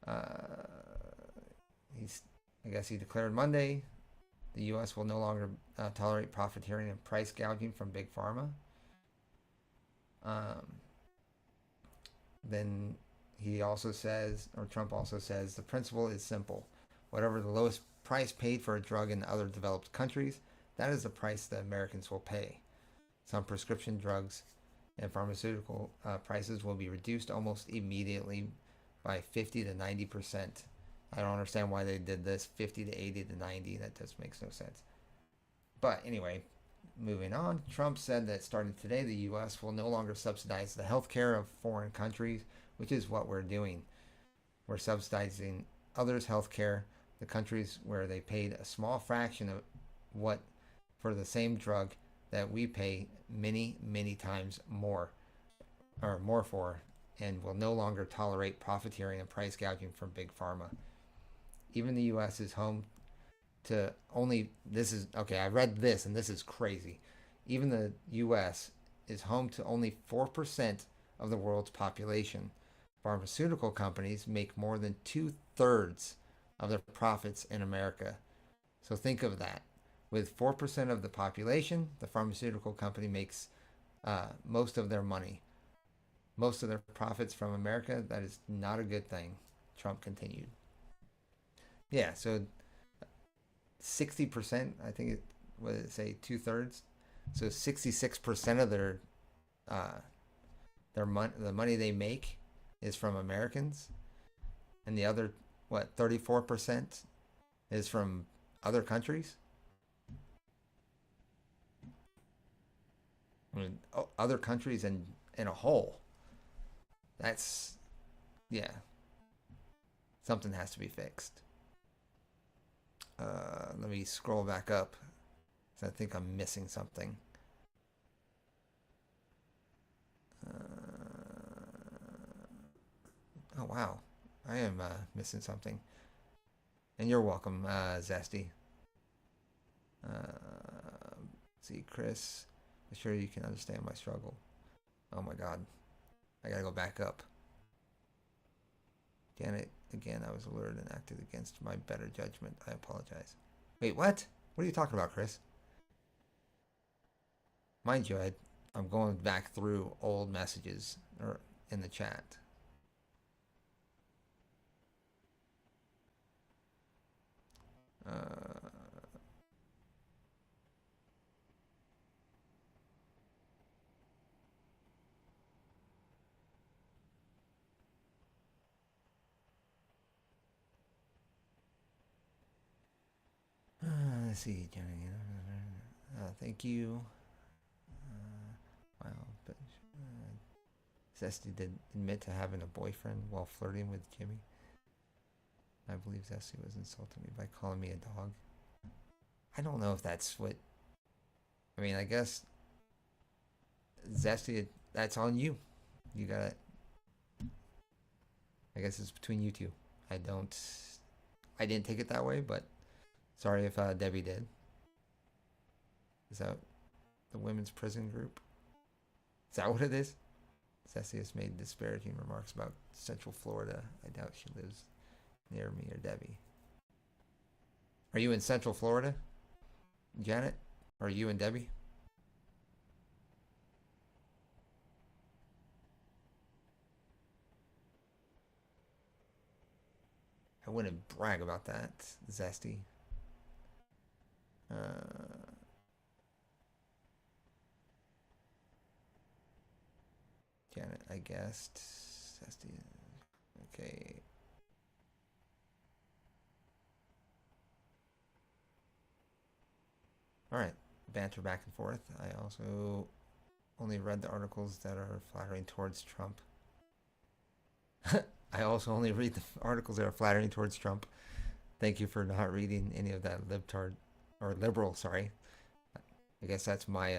I guess he declared Monday the U.S. will no longer tolerate profiteering and price gouging from Big Pharma. Then he also says, or Trump also says, the principle is simple. Whatever the lowest price paid for a drug in other developed countries, that is the price that Americans will pay. Some prescription drugs and pharmaceutical prices will be reduced almost immediately by 50 to 90%. I don't understand why they did this 50 to 80 to 90. That just makes no sense. But anyway, moving on. Trump said that starting today, the U.S. will no longer subsidize the health care of foreign countries, which is what we're doing. We're subsidizing others' health care, the countries where they paid a small fraction of what for the same drug that we pay many, many times more or more for, and will no longer tolerate profiteering and price gouging from big pharma. Even the U.S. is home to only, this is, okay, I read this and this is crazy. Even the U.S. is home to only 4% of the world's population. Pharmaceutical companies make more than 2/3 of their profits in America. So think of that. With 4% of the population, the pharmaceutical company makes most of their money, most of their profits from America. That is not a good thing, Trump continued. Yeah, so 60%, I think it, what did it say, 2/3? So 66% of their money, the money they make is from Americans, and the other, what, 34% is from other countries. I mean, other countries in a whole. That's, yeah, something has to be fixed. Let me scroll back up, because I think I'm missing something. Oh, wow. I am missing something. And you're welcome, Zesty. See, Chris, I'm sure you can understand my struggle. Oh, my God. I gotta go back up. Janet, again, I was alerted and acted against my better judgment. I apologize. Wait, what? What are you talking about, Chris? Mind you, I'm going back through old messages or in the chat. Let's see, Jenny. Thank you. Wow, but Zesty did admit to having a boyfriend while flirting with Jimmy. I believe Zesty was insulting me by calling me a dog. I don't know if that's what. I mean, I guess Zesty, that's on you. You got it. I guess it's between you two. I didn't take it that way, but sorry if Debbie did. Is that the women's prison group? Is that what it is? Zesty has made disparaging remarks about Central Florida. I doubt she lives near me or Debbie. Are you in Central Florida, Janet? Are you and Debbie? I wouldn't brag about that, Zesty. Janet, I guessed. Zesty. Okay. All right. Banter back and forth. I also only read the articles that are flattering towards Trump. I also only read the articles that are flattering towards Trump. Thank you for not reading any of that libtard or liberal. Sorry, I guess that's my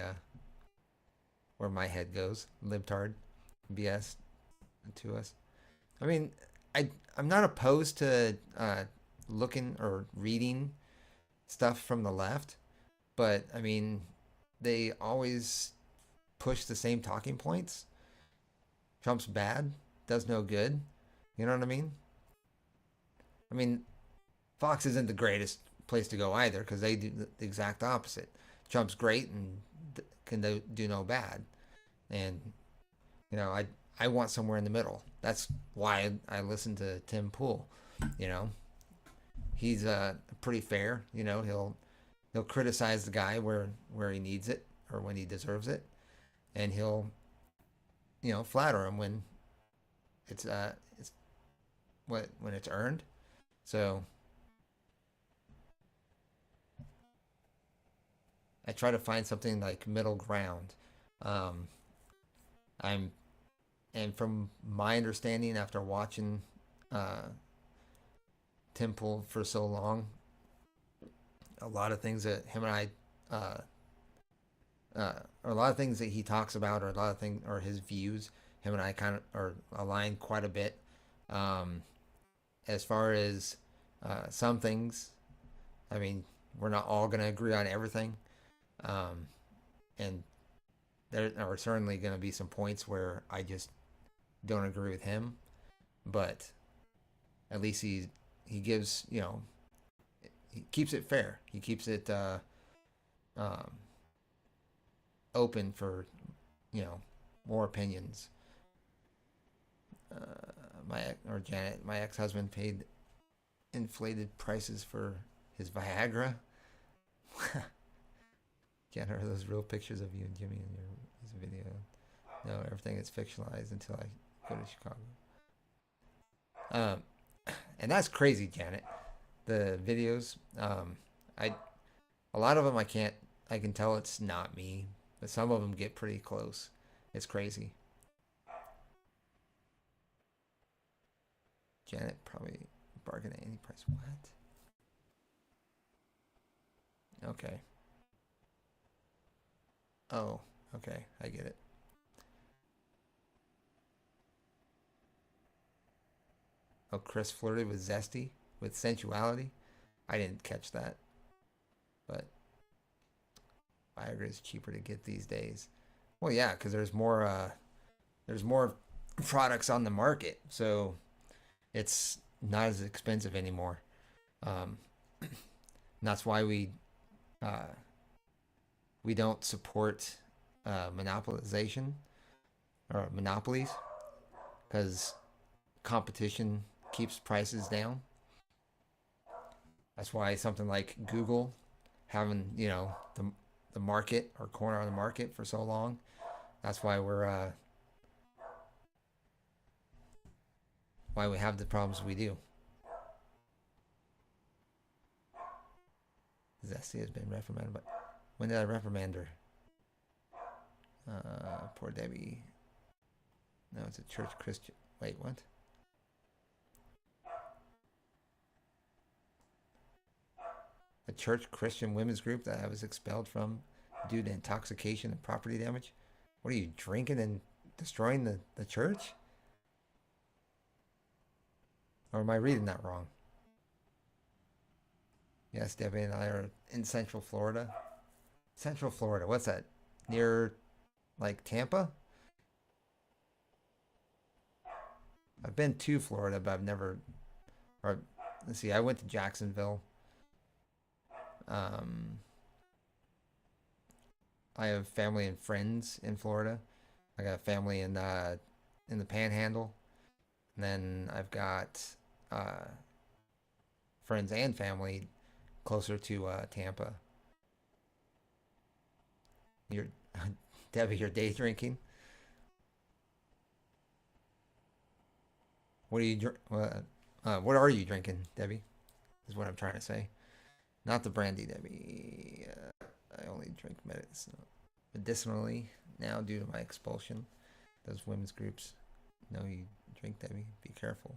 where my head goes. Libtard, BS to us. I mean, I'm not opposed to looking or reading stuff from the left, but I mean, they always push the same talking points. Trump's bad, does no good. You know what I mean? I mean, Fox isn't the greatest place to go either because they do the exact opposite. Trump's great and can do no bad. And, you know, I want somewhere in the middle. That's why I listen to Tim Pool. You know, he's pretty fair. You know, he'll criticize the guy where he needs it or when he deserves it, and he'll, you know, flatter him when it's when it's earned. So I try to find something like middle ground. Um, I'm and from my understanding, after watching uh, Tim Pool for so long, a lot of things that him and I, uh, or a lot of things that he talks about, or a lot of things, or his views, him and I kind of are aligned quite a bit. Um, as far as some things, I mean, we're not all going to agree on everything, um, and there are certainly going to be some points where I just don't agree with him, but at least he gives, he keeps it fair. He keeps it um, open for, you know more opinions. My ex-husband paid inflated prices for his Viagra. Janet, are those real pictures of you and Jimmy in your his video? No, everything is fictionalized until I go to Chicago. Um, and that's crazy, Janet. The videos, I a lot of them I can't. I can tell it's not me, but some of them get pretty close. It's crazy. Janet probably bargain at any price. What? Okay. Oh, okay. I get it. Oh, Chris flirted with Zesty with sensuality. I didn't catch that, but Viagra is cheaper to get these days. Well, yeah, because there's more products on the market, so it's not as expensive anymore. Um, and that's why uh, we don't support monopolization or monopolies, because competition keeps prices down. That's why something like Google having, the market or corner on the market for so long. That's why we have the problems we do. Zesty has been reprimanded, but when did I reprimand her? Poor Debbie. No, it's a church Christian. Wait, what? A church Christian women's group that I was expelled from due to intoxication and property damage? What are you, drinking and destroying the church? Or am I reading that wrong? Yes, Debbie and I are in Central Florida. Central Florida, what's that? Near, like, Tampa? I've been to Florida, but I've never. Or, let's see, I went to Jacksonville. Um, I have family and friends in Florida. I got family in the Panhandle, and then I've got uh, friends and family closer to Tampa. You're Debbie, you're day drinking. What are you what are you drinking, Debbie? Is what I'm trying to say. Not the brandy, Debbie. I only drink medicinally now due to my expulsion. Those women's groups know you drink, Debbie. Be careful.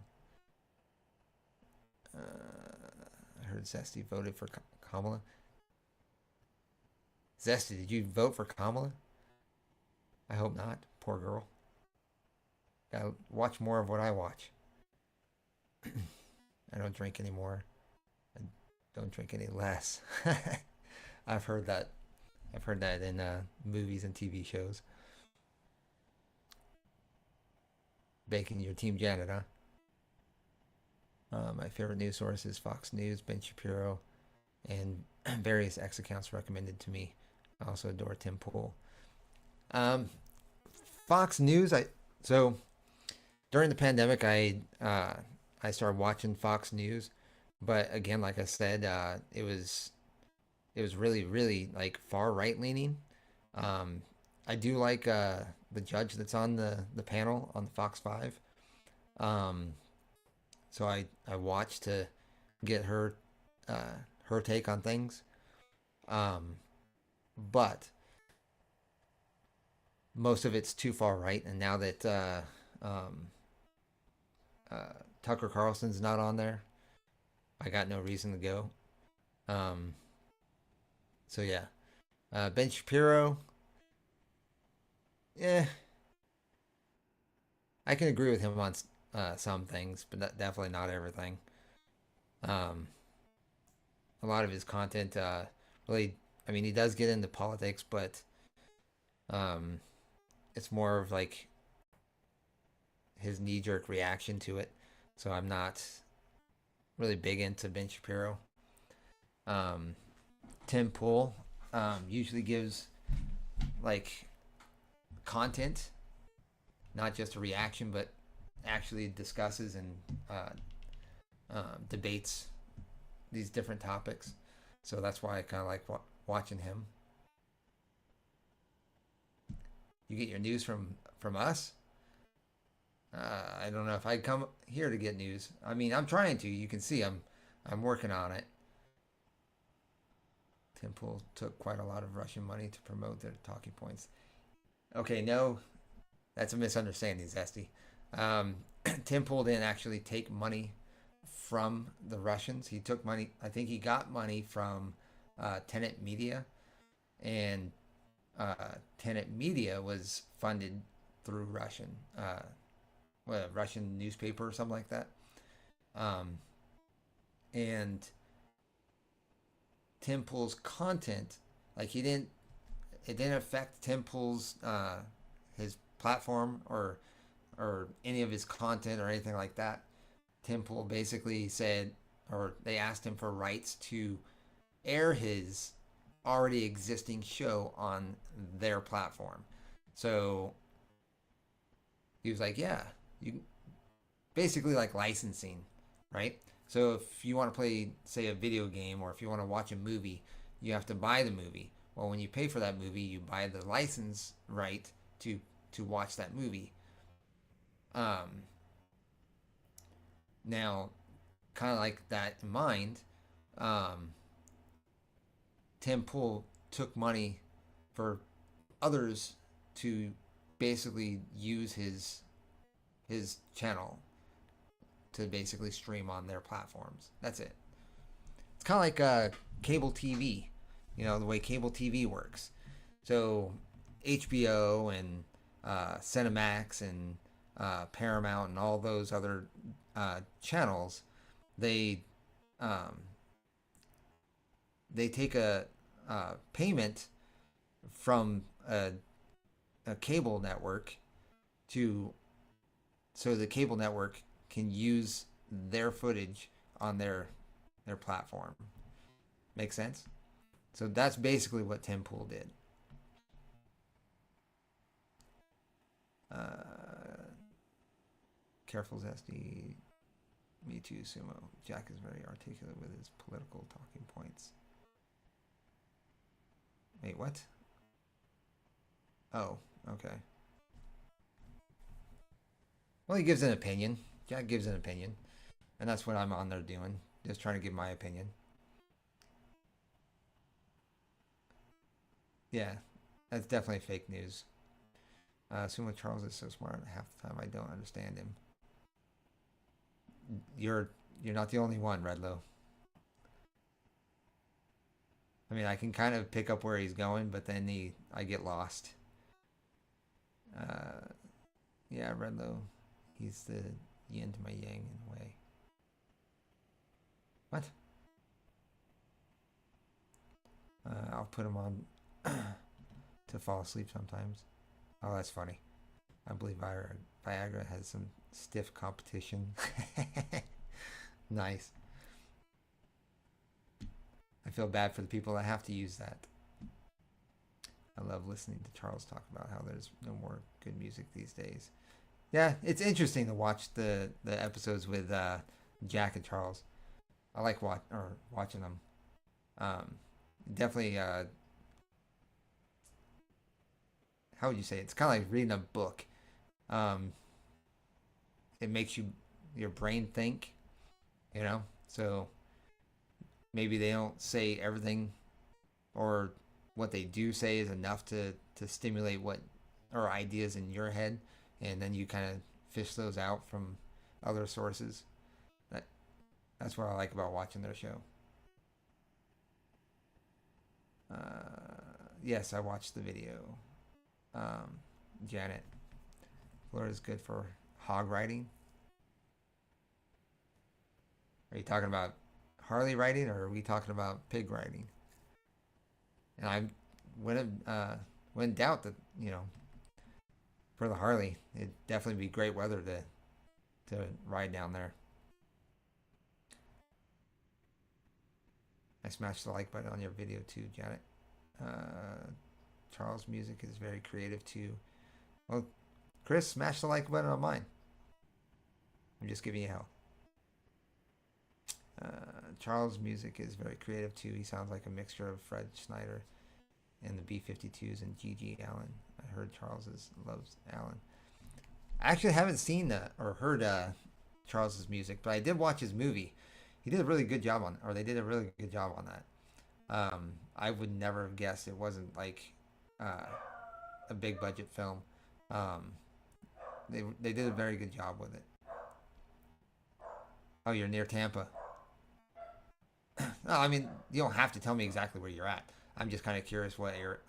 I heard Zesty voted for Kamala. Zesty, did you vote for Kamala? I hope not. Poor girl. Gotta watch more of what I watch. I don't drink anymore. I don't drink any less. I've heard that. I've heard that in movies and TV shows. Bacon, your team Janet, huh? My favorite news source is Fox News, Ben Shapiro, and various X accounts recommended to me. I also adore Tim Pool. Um, Fox News. So during the pandemic, I started watching Fox News, but again, like I said, it was really really like far right leaning. Um, I do like the judge that's on the panel on the Fox 5. Um, so I watch to get her take on things. Um, but most of it's too far right, and now that um, uh, Tucker Carlson's not on there, I got no reason to go. Um, so yeah, Ben Shapiro, yeah, I can agree with him on some things, but definitely not everything. Um, a lot of his content really, I mean, he does get into politics, but um, it's more of like his knee jerk reaction to it. So I'm not really big into Ben Shapiro. Um, Tim Pool usually gives like content, not just a reaction, but actually discusses and debates these different topics. So that's why I kind of like watching him. You get your news from us. I don't know if I come here to get news. I mean, I'm trying to. You can see I'm working on it. Tim Pool took quite a lot of Russian money to promote their talking points. Okay, no, that's a misunderstanding, Zesty. Tim Pool didn't actually take money from the Russians. He took money. I think he got money from Tenet Media, and Tenet Media was funded through Russian newspaper or something like that. And Tim Pool's content, like it didn't affect Tim Pool's his platform or any of his content or anything like that. Tim Pool basically said, or they asked him for rights to air his already existing show on their platform. So he was like, yeah, you basically like licensing, right? So if you want to play, say, a video game, or if you want to watch a movie, you have to buy the movie. Well, when you pay for that movie, you buy the license right to watch that movie. Um, Now, kind of like that in mind, um, Tim Pool took money for others to basically use his channel to basically stream on their platforms. That's it. It's kind of like cable TV, the way cable TV works. So HBO and Cinemax and Paramount and all those other channels, they um, they take a payment from a cable network to so the cable network can use their footage on their platform. Make sense? So that's basically what Tim Pool did. Careful, Zesty. Me too, Sumo. Jack is very articulate with his political talking points. Wait, what? Oh, okay. Well, he gives an opinion. Jack gives an opinion. And that's what I'm on there doing. Just trying to give my opinion. Yeah, that's definitely fake news. Sumo Charles is so smart, and half the time I don't understand him. You're not the only one, Redlow. I mean, I can kind of pick up where he's going, but then I get lost. Uh, yeah, Redlow, he's the yin to my yang in a way. What? I'll put him on to fall asleep sometimes. Oh, that's funny. I believe Viagra has some stiff competition. Nice. I feel bad for the people that have to use that. I love listening to Charles talk about how there's no more good music these days. Yeah, it's interesting to watch the episodes with Jack and Charles. I like watching them. Definitely. How would you say it? It's kind of like reading a book. It makes your brain think. So maybe they don't say everything, or what they do say is enough to stimulate what or ideas in your head, and then you kind of fish those out from other sources. That that's what I like about watching their show. Yes, I watched the video. Um, Janet, Florida's good for hog riding. Are you talking about Harley riding, or are we talking about pig riding? And I wouldn't doubt that, for the Harley, it'd definitely be great weather to ride down there. I smashed the like button on your video too, Janet. Uh, Charles' music is very creative too. Well, Chris, smash the like button on mine. I'm just giving you hell. Charles' music is very creative too. He sounds like a mixture of Fred Schneider and the B-52s and G.G. Allen. I heard loves Allen. I actually haven't seen or heard Charles's music, but I did watch his movie. He did a really good job or they did a really good job on that. I would never have guessed it wasn't like a big budget film. Um, they did a very good job with it. Oh, you're near Tampa. No, I mean, you don't have to tell me exactly where you're at. I'm just kind of curious what you're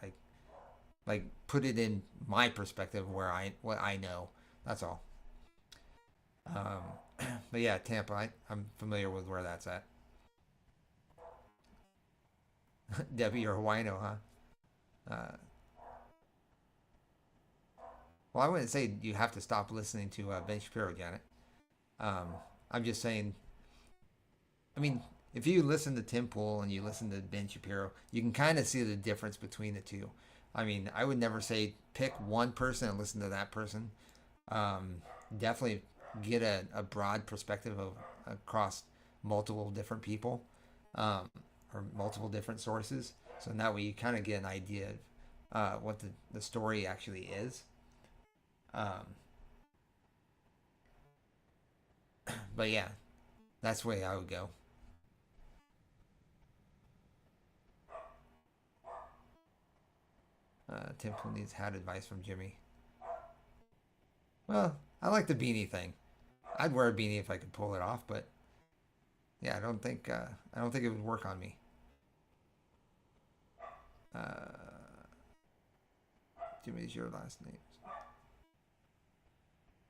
like. Put it in my perspective where what I know. That's all. Um, but yeah, Tampa. I'm familiar with where that's at. Debbie, you're a wino, huh? Well, I wouldn't say you have to stop listening to Ben Shapiro, Janet. Um, I'm just saying. I mean, if you listen to Tim Pool and you listen to Ben Shapiro, you can kind of see the difference between the two. I mean, I would never say pick one person and listen to that person. Um, Definitely get a broad perspective of across multiple different people, um, or multiple different sources. So in that way, you kind of get an idea of what the story actually is. Um, but yeah, that's the way I would go. Temple needs hat advice from Jimmy. Well, I like the beanie thing. I'd wear a beanie if I could pull it off, but yeah, I don't think it would work on me. Uh, Jimmy's your last name.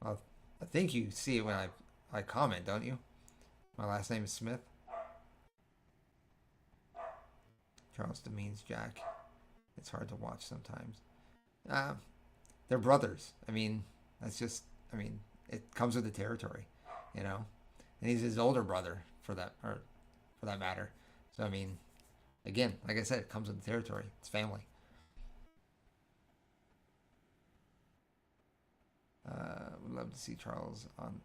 Well, I think you see it when I comment, don't you? My last name is Smith. Charles demeans Jack. It's hard to watch sometimes. Uh, they're brothers. I mean, that's just. I mean, it comes with the territory, you know. And he's his older brother for that matter. So I mean, again, like I said, it comes with the territory. It's family. Would love to see Charles on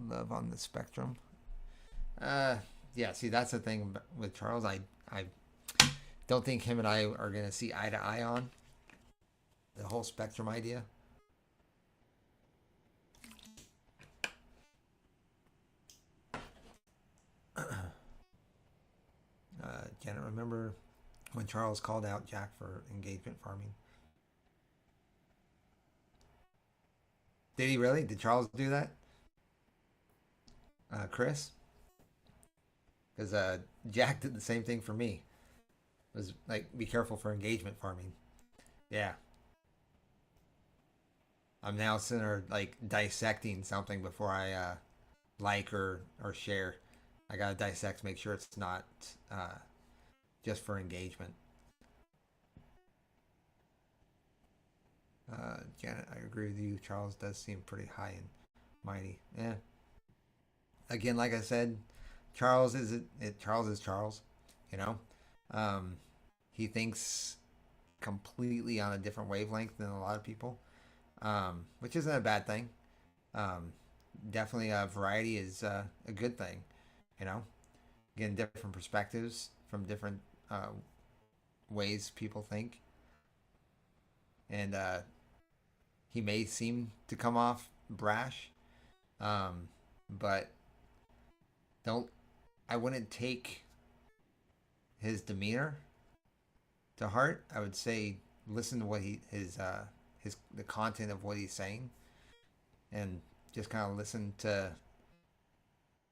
Love on the Spectrum. Uh, yeah. See, that's the thing with Charles. I don't think him and I are gonna see eye to eye on the whole spectrum idea. Janet, remember when Charles called out Jack for engagement farming? Did he really? Did Charles do that? Chris? Because Jack did the same thing for me. It was like, be careful for engagement farming. Yeah. I'm now sitting there like dissecting something before I like or share. I gotta dissect, make sure it's not just for engagement. Janet, I agree with you. Charles does seem pretty high and mighty. Yeah. Again, like I said, Charles is Charles. You know, um, he thinks completely on a different wavelength than a lot of people, which isn't a bad thing. Um, Definitely, variety is a good thing. You know, getting different perspectives from different ways people think, and he may seem to come off brash, but don't I wouldn't take his demeanor to heart. I would say listen to what his the content of what he's saying, and just kind of listen to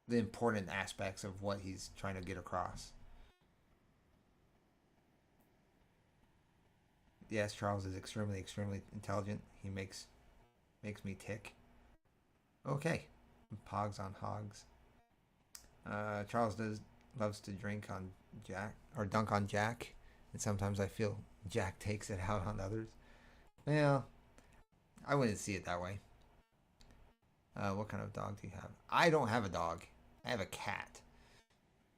the important aspects of what he's trying to get across. Yes, Charles is extremely, extremely intelligent. He makes me tick. Okay, Pogs on hogs. Charles does loves to drink on Jack or dunk on Jack, and sometimes I feel Jack takes it out on others. Well, I wouldn't see it that way. What kind of dog do you have? I don't have a dog. I have a cat,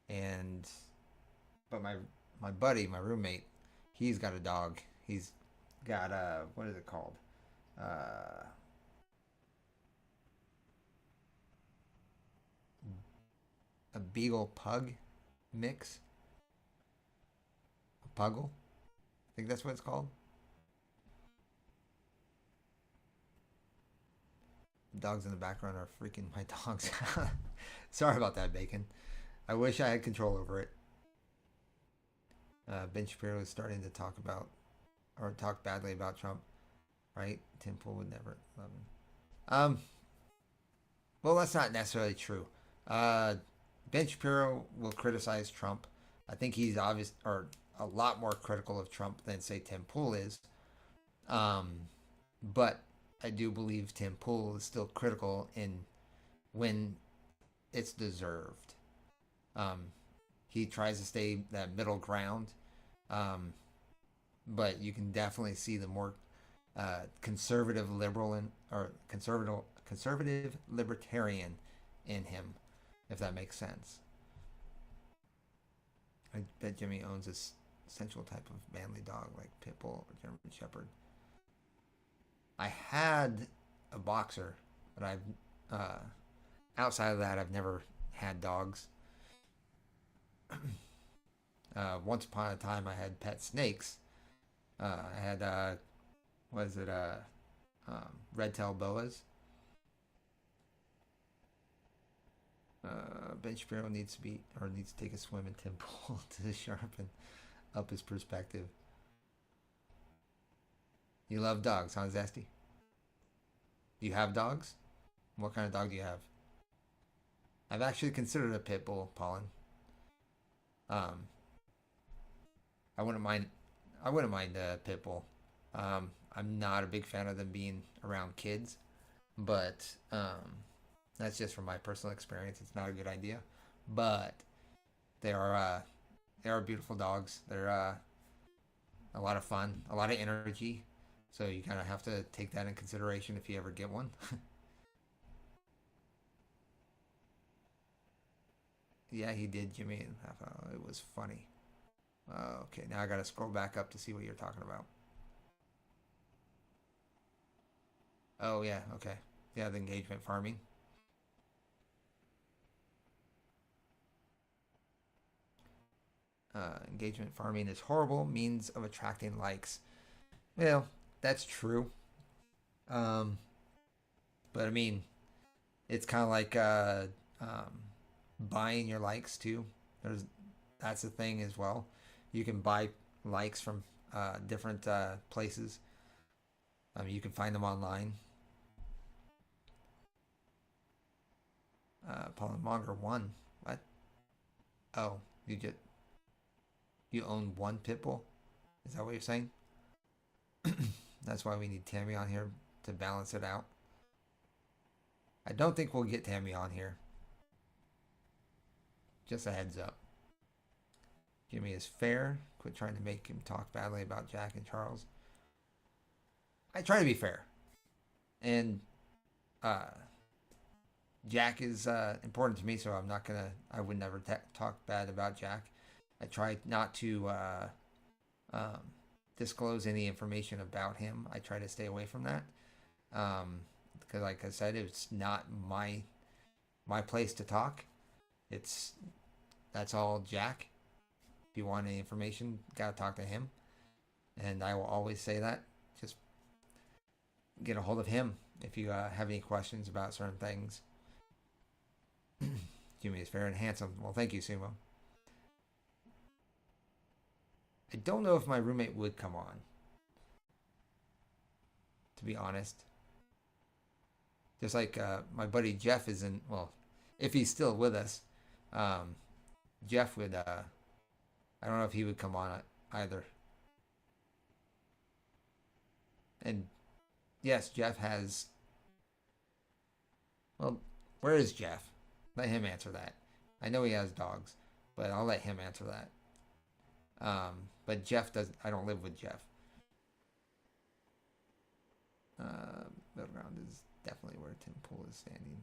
and but my buddy, my roommate, he's got a dog. He's got what is it called? Uh, a beagle pug mix. A puggle. I think that's what it's called. The dogs in the background are freaking my dogs. Sorry about that, Bacon. I wish I had control over it. Ben Shapiro is starting to talk about or talk badly about Trump, right? Tim Pool would never love him. Well, that's not necessarily true. Uh, Ben Shapiro will criticize Trump. I think he's obvious or a lot more critical of Trump than say Tim Pool is. Um, but I do believe Tim Pool is still critical in when it's deserved. Um, he tries to stay that middle ground, um, but you can definitely see the more conservative liberal or conservative libertarian in him, if that makes sense. I bet Jimmy owns this essential type of manly dog like Pit Bull or German Shepherd. I had a boxer, but outside of that I've never had dogs. Once upon a time I had pet snakes. I had was it red tail boas. Ben Shapiro needs to take a swim in Tim Pool to sharpen up his perspective. You love dogs, huh, Zesty? Do you have dogs? What kind of dog do you have? I've actually considered a pit bull, Pollen. Um, I wouldn't mind. I wouldn't mind a pit bull. I'm not a big fan of them being around kids, but that's just from my personal experience. It's not a good idea, but they are beautiful dogs. They're a lot of fun, a lot of energy. So you kind of have to take that in consideration if you ever get one. Yeah, he did, Jimmy. It was funny. Okay, now I got to scroll back up to see what you're talking about. Oh yeah, okay. Yeah, the engagement farming. Engagement farming is horrible means of attracting likes. Well, that's true. Um, but I mean, it's kind of like um, buying your likes too. There's That's a thing as well. You can buy likes from different places. You can find them online. Monger one. What? Oh, you own one pit bull? Is that what you're saying? That's why we need Tammy on here to balance it out. I don't think we'll get Tammy on here. Just a heads up. Jimmy is fair. Quit trying to make him talk badly about Jack and Charles. I try to be fair. And uh, Jack is important to me, so I would never talk bad about Jack. I try not to um, disclose any information about him. I try to stay away from that. Because like I said, it's not my place to talk. That's all Jack. If you want any information, gotta talk to him. And I will always say that. Just get a hold of him if you have any questions about certain things. Jimmy is fair and handsome. Well, thank you, Sumo. I don't know if my roommate would come on, to be honest. Just like my buddy Jeff isn't, well, if he's still with us, Jeff would, I don't know if he would come on either. And yes, Jeff has, well, where is Jeff? Let him answer that. I know he has dogs, but I'll let him answer that. But Jeff doesn't, I don't live with Jeff. Middle ground is definitely where Tim Pool is standing.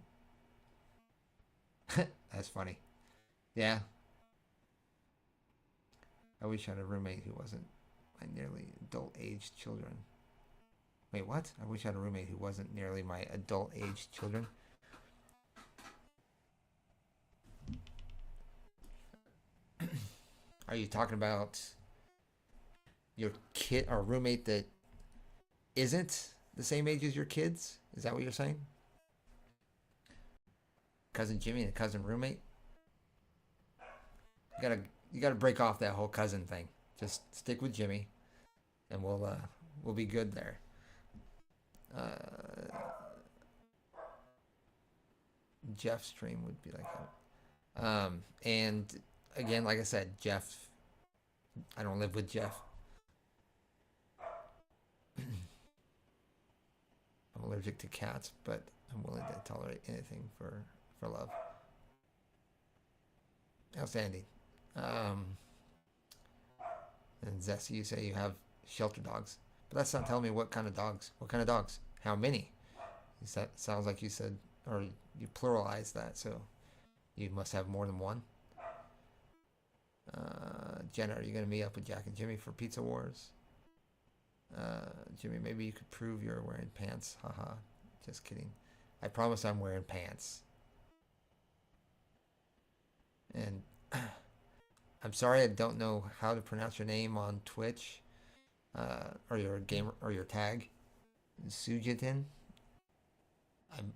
That's funny. Yeah. I wish I had a roommate who wasn't my nearly adult-aged children. Wait, what? I wish I had a roommate who wasn't nearly my adult-aged children. Are you talking about your kid or roommate that isn't the same age as your kids? Is that what you're saying? Cousin Jimmy and a cousin roommate? You gotta break off that whole cousin thing. Just stick with Jimmy, and we'll be good there. Jeff's stream would be like that. And again, like I said, Jeff, I don't live with Jeff. I'm allergic to cats, but I'm willing to tolerate anything for love. Outstanding. And Zesty, you say you have shelter dogs, but that's not telling me what kind of dogs. What kind of dogs? How many? Sounds like you said, or you pluralized that, so you must have more than one. Jenna, are you going to meet up with Jack and Jimmy for Pizza Wars? Jimmy, maybe you could prove you're wearing pants. Haha, just kidding. I promise I'm wearing pants. And I'm sorry I don't know how to pronounce your name on Twitch, or your game or your tag, Sujitin. I'm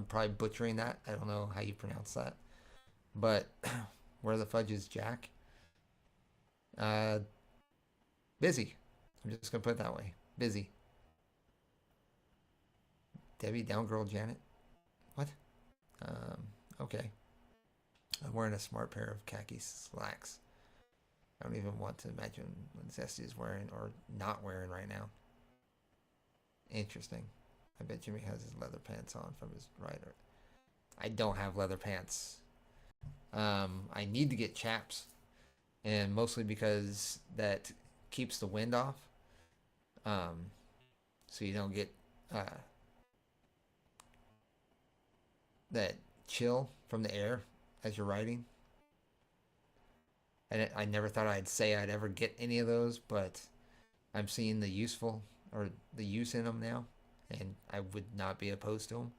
probably butchering that. I don't know how you pronounce that, but where the fudge is Jack? Busy. I'm just gonna put it that way. Busy. Debbie, down girl Janet. What? Okay. I'm wearing a smart pair of khaki slacks. I don't even want to imagine what Zesty is wearing or not wearing right now. Interesting. I bet Jimmy has his leather pants on from his rider. I don't have leather pants. I need to get chaps, and mostly because that keeps the wind off. So you don't get that chill from the air as you're riding. And I never thought I'd say I'd ever get any of those, but I'm seeing the use in them now, and I would not be opposed to them.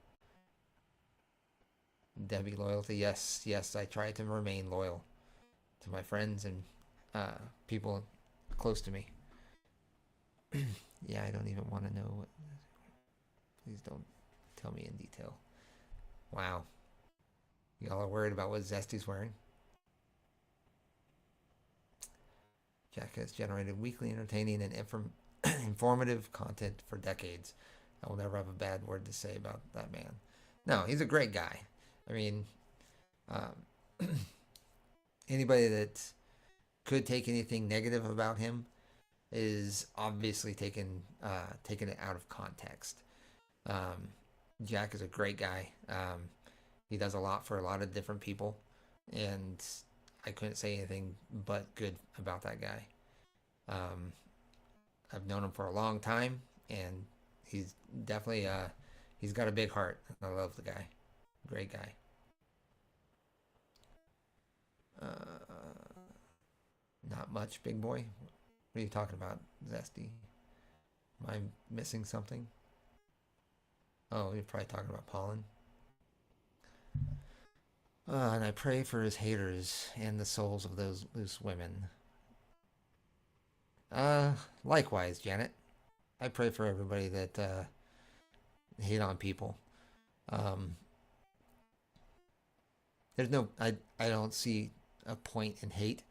Debbie, loyalty, yes, I try to remain loyal to my friends and people close to me. Yeah, I don't even want to know what. Please don't tell me in detail. Wow. Y'all are worried about what Zesty's wearing. Jack has generated weekly entertaining and informative content for decades. I will never have a bad word to say about that man. No, he's a great guy. I mean, anybody that could take anything negative about him is obviously taking it out of context. Jack is a great guy. He does a lot for a lot of different people, and I couldn't say anything but good about that guy. I've known him for a long time, and he's definitely he's got a big heart. I love the guy. Great guy. Not much, big boy. What are you talking about, Zesty? Am I missing something? Oh, you're probably talking about pollen. And I pray for his haters and the souls of those loose women. Likewise, Janet. I pray for everybody that hate on people. there's no, I don't see a point in hate.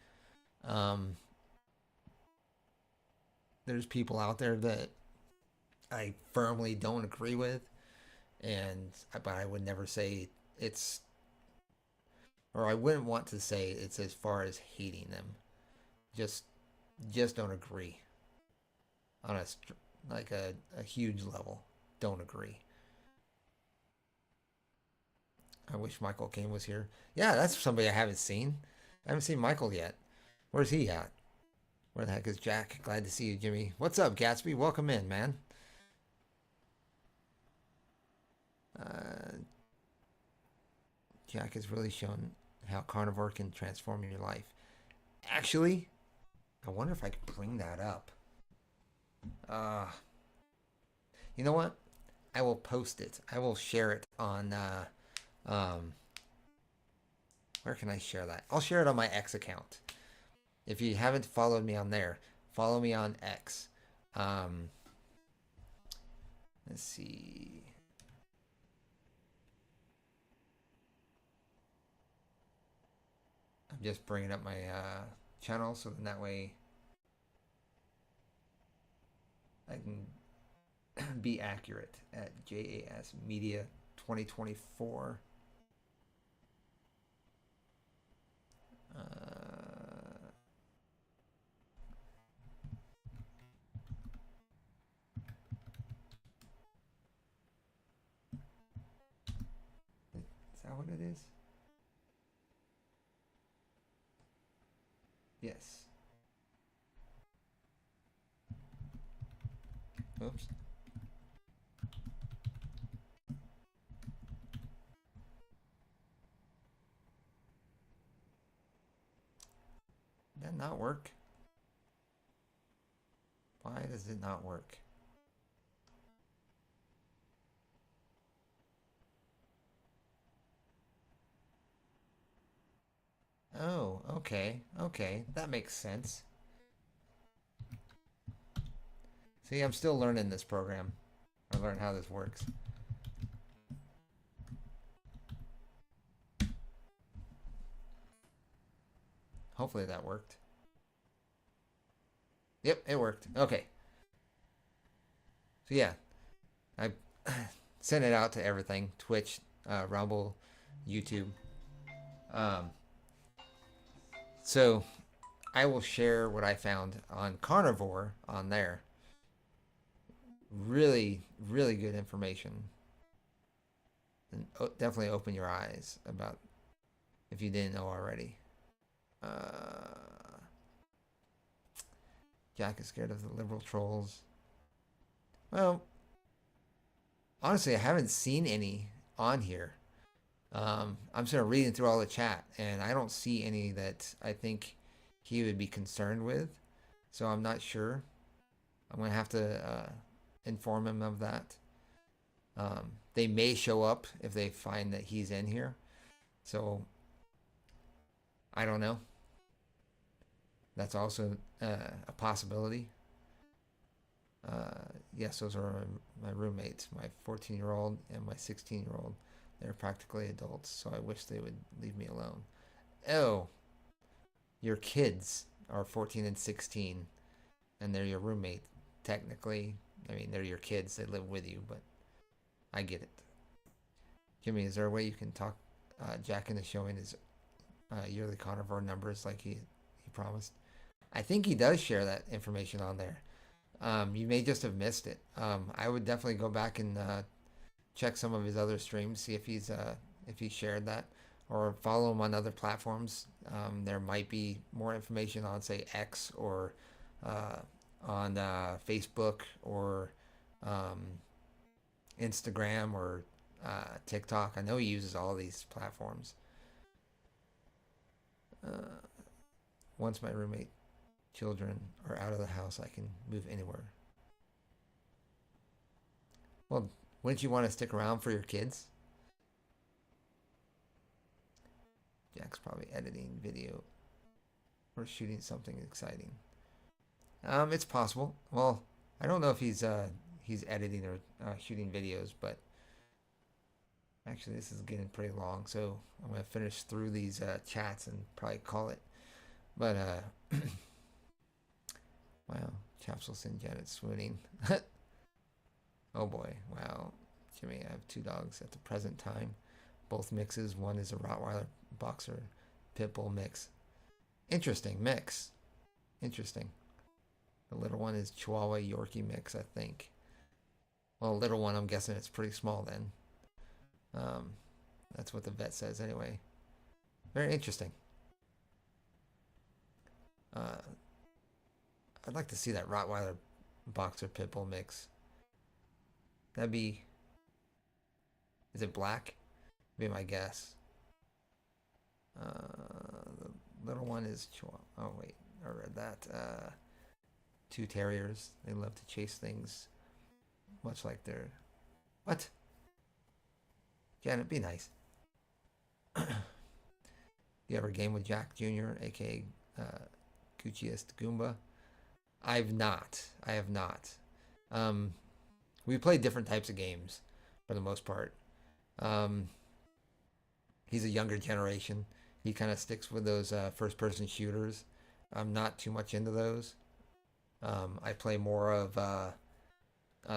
Um, there's people out there that I firmly don't agree with, and but I would never say it's, or I wouldn't want to say it's as far as hating them. Just just don't agree on like a huge level. Don't agree. I wish Michael Caine was here. Yeah, that's somebody I haven't seen. I haven't seen Michael yet. Where's he at? Where the heck is Jack? Glad to see you, Jimmy. What's up, Gatsby? Welcome in, man. Uh, Jack has really shown how carnivore can transform your life. Actually, I wonder if I could bring that up. Uh, you know what? I will post it. I will share it on. Um, where can I share that? I'll share it on my X account. If you haven't followed me on there, follow me on X. Let's see. I'm just bringing up my channel so then that way I can be accurate at JAS Media 2024. Is that what it is? Yes. Oops. Did that not work? Why does it not work? Oh, okay. Okay. That makes sense. See, I'm still learning this program. I learn how this works. Hopefully that worked. Yep, it worked. Okay. So yeah, I sent it out to everything. Twitch, Rumble, YouTube. Um, so I will share what I found on carnivore on there. Really, really good information. And definitely open your eyes about if you didn't know already. Jack is scared of the liberal trolls. Well, honestly, I haven't seen any on here. I'm sort of reading through all the chat, and I don't see any that I think he would be concerned with. So I'm not sure. I'm gonna have to inform him of that. They may show up if they find that he's in here. So I don't know. That's also a possibility. Yes, those are my roommates, my 14-year-old and my 16-year-old. They're practically adults, so I wish they would leave me alone. Oh, your kids are 14 and 16, and they're your roommate. Technically, I mean, they're your kids. They live with you, but I get it. Jimmy, is there a way you can talk Jack into showing his yearly carnivore numbers like he promised? I think he does share that information on there. You may just have missed it. I would definitely go back and check some of his other streams, see if he shared that, or follow him on other platforms. There might be more information on, say, X or on Facebook or Instagram or TikTok. I know he uses all these platforms. Once my roommate children are out of the house, I can move anywhere. Well, wouldn't you want to stick around for your kids? Jack's probably editing video or shooting something exciting. It's possible. Well, I don't know if he's editing or shooting videos, but Actually, this is getting pretty long, so I'm gonna finish through these chats and probably call it. But wow, Chapsel and Janet swooning. Oh boy, wow, Jimmy, I have two dogs at the present time, both mixes. One is a Rottweiler Boxer Pit Bull mix. Interesting mix. Interesting. The little one is Chihuahua Yorkie mix, I think. Well, little one, I'm guessing it's pretty small then. That's what the vet says anyway. Very interesting. I'd like to see that Rottweiler Boxer Pit Bull mix. That'd be... Is it black? Be my guess. The little one is Chihuahua. Oh, wait. I read that. Two terriers. They love to chase things. Much like their... What? Janet, be nice. You ever game with Jack Jr., aka Gucciest Goomba? I have not. We play different types of games for the most part. He's a younger generation. He kind of sticks with those first-person shooters. I'm not too much into those. I play more of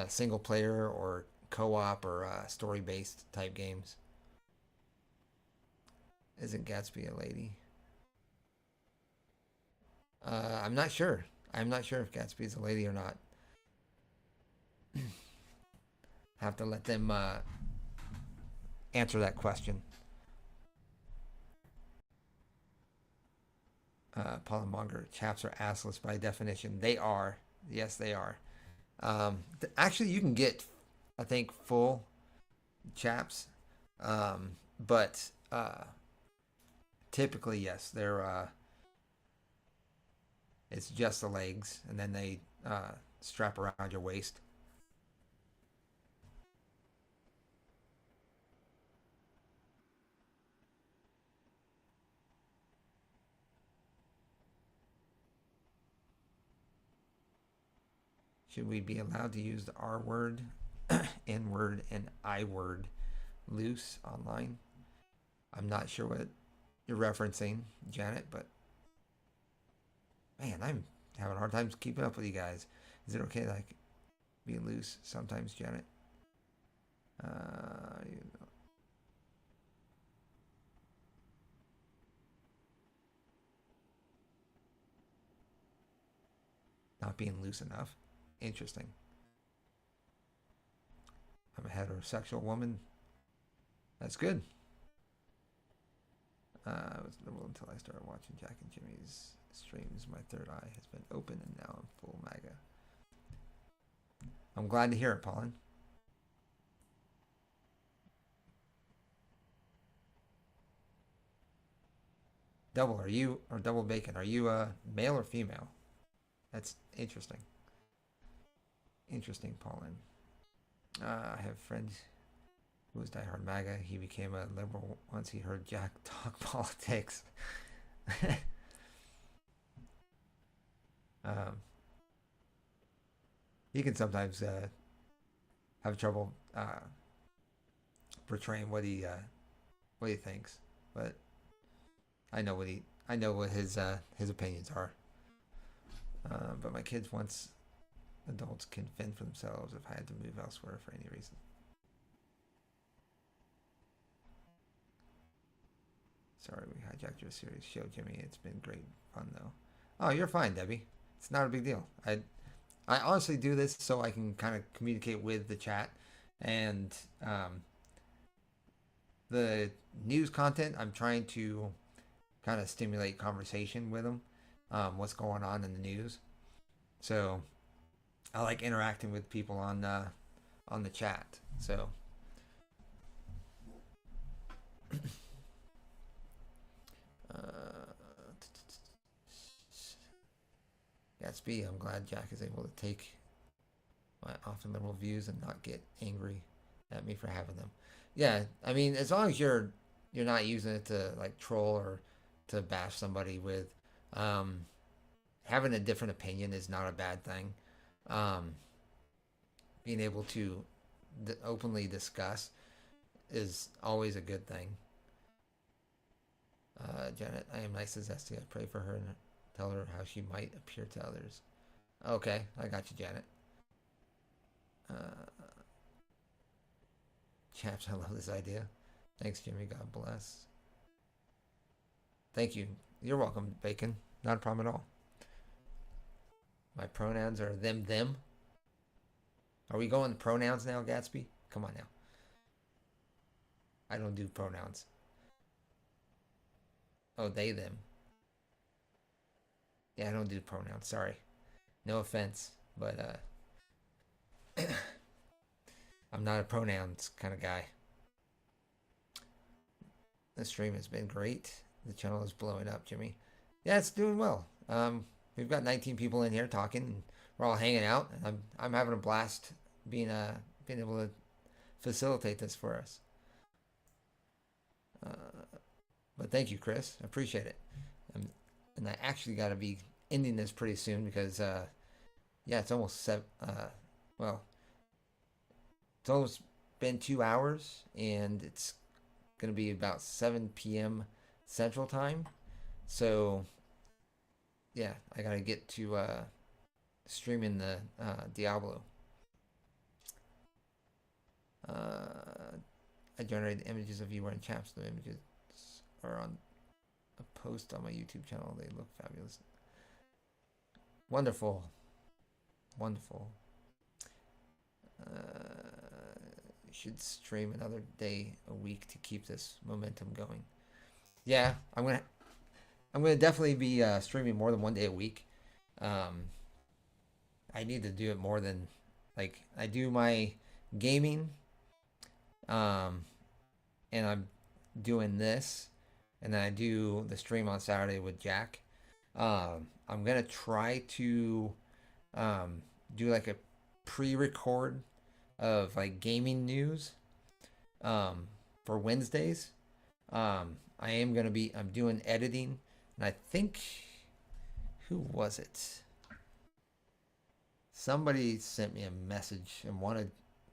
single player or co-op or story-based type games. Isn't Gatsby a lady? I'm not sure. I'm not sure if Gatsby is a lady or not. Have to let them answer that question. Paul and Monger, chaps are assless by definition. They are. Yes, they are. Actually, you can get, I think, full chaps. But typically, yes, they're it's just the legs, and then they strap around your waist. Should we be allowed to use the R word, N word, and I word loose online? I'm not sure what you're referencing, Janet, but man, I'm having a hard time keeping up with you guys. Is it okay to like be loose sometimes, Janet? You know. Not being loose enough. Interesting. I'm a heterosexual woman. That's good. I was liberal until I started watching Jack and Jimmy's streams. My third eye has been open and now I'm full MAGA. I'm glad to hear it, Paulin. Double, are you, or double bacon, are you male or female? That's interesting. Interesting, Paulin. I have friends who was diehard MAGA. He became a liberal once he heard Jack talk politics. He can sometimes have trouble portraying what he thinks, but I know what his opinions are. But my kids, once adults, can fend for themselves if I had to move elsewhere for any reason. Sorry we hijacked your serious show, Jimmy. It's been great fun, though. Oh, you're fine, Debbie. It's not a big deal. I honestly do this so I can kind of communicate with the chat. And the news content, I'm trying to kind of stimulate conversation with them. What's going on in the news. So I like interacting with people on the chat. So Gatsby, I'm glad Jack is able to take my often liberal views and not get angry at me for having them. Yeah, I mean, as long as you're not using it to like troll or to bash somebody with, having a different opinion is not a bad thing. Being able to openly discuss is always a good thing. Janet, I am nice as Esty. I pray for her and tell her how she might appear to others. Okay, I got you, Janet. Chaps, I love this idea. Thanks, Jimmy. God bless. Thank you. You're welcome, Bacon. Not a problem at all. My pronouns are them, them. Are we going to pronouns now, Gatsby? Come on now. I don't do pronouns. Oh, they, them. Yeah, I don't do pronouns. Sorry. No offense, but I'm not a pronouns kind of guy. The stream has been great. The channel is blowing up, Jimmy. Yeah, it's doing well. We've got 19 people in here talking, and we're all hanging out. And I'm having a blast being able to facilitate this for us. But thank you, Chris. I appreciate it. And I actually got to be ending this pretty soon because, yeah, it's almost well, it's almost been 2 hours, and it's going to be about 7 p.m. Central Time. So, yeah, I got to get to streaming the Diablo. I generated images of you wearing chaps. The images are on a post on my YouTube channel. They look fabulous. Wonderful. Wonderful. Should stream another day a week to keep this momentum going. Yeah, I'm gonna definitely be streaming more than one day a week. I need to do it more than, like, I do my gaming, and I'm doing this, and then I do the stream on Saturday with Jack. I'm gonna try to do like a pre-record of like gaming news for Wednesdays. I'm doing editing, and I think, who was it? Somebody sent me a message and wanted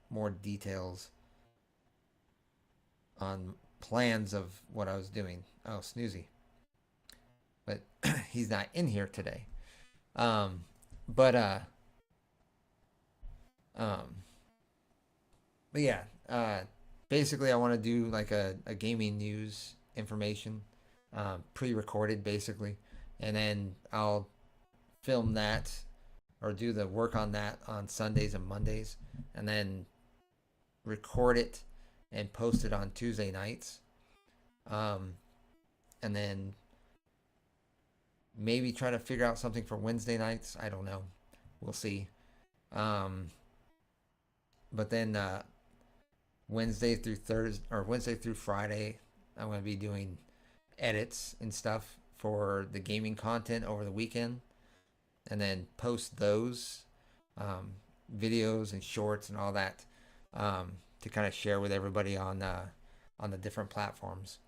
more details on plans of what I was doing. Oh, Snoozy. But he's not in here today. But yeah, basically I want to do like a gaming news information, pre-recorded basically, and then I'll film that or do the work on that on Sundays and Mondays, and then record it and post it on Tuesday nights, and then maybe try to figure out something for Wednesday nights. I don't know. We'll see. But then Wednesday through Friday, I'm going to be doing edits and stuff for the gaming content over the weekend, and then post those videos and shorts and all that to kind of share with everybody on the different platforms.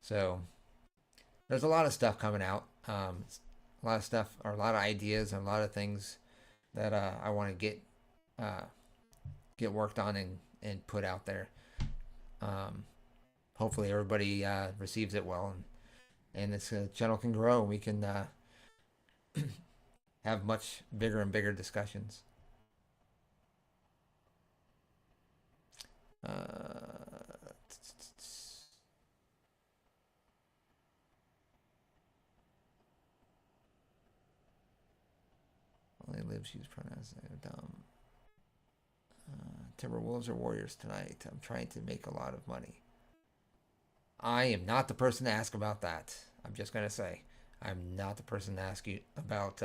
So there's a lot of stuff coming out. A lot of stuff, or a lot of ideas, and a lot of things that I want to get worked on and put out there. Hopefully everybody receives it well, and this channel can grow, and we can have much bigger and bigger discussions. Only lives use pronouns. Dumb. Timberwolves or Warriors tonight. I'm trying to make a lot of money. I am not the person to ask about that. I'm just going to say, I'm not the person to ask you about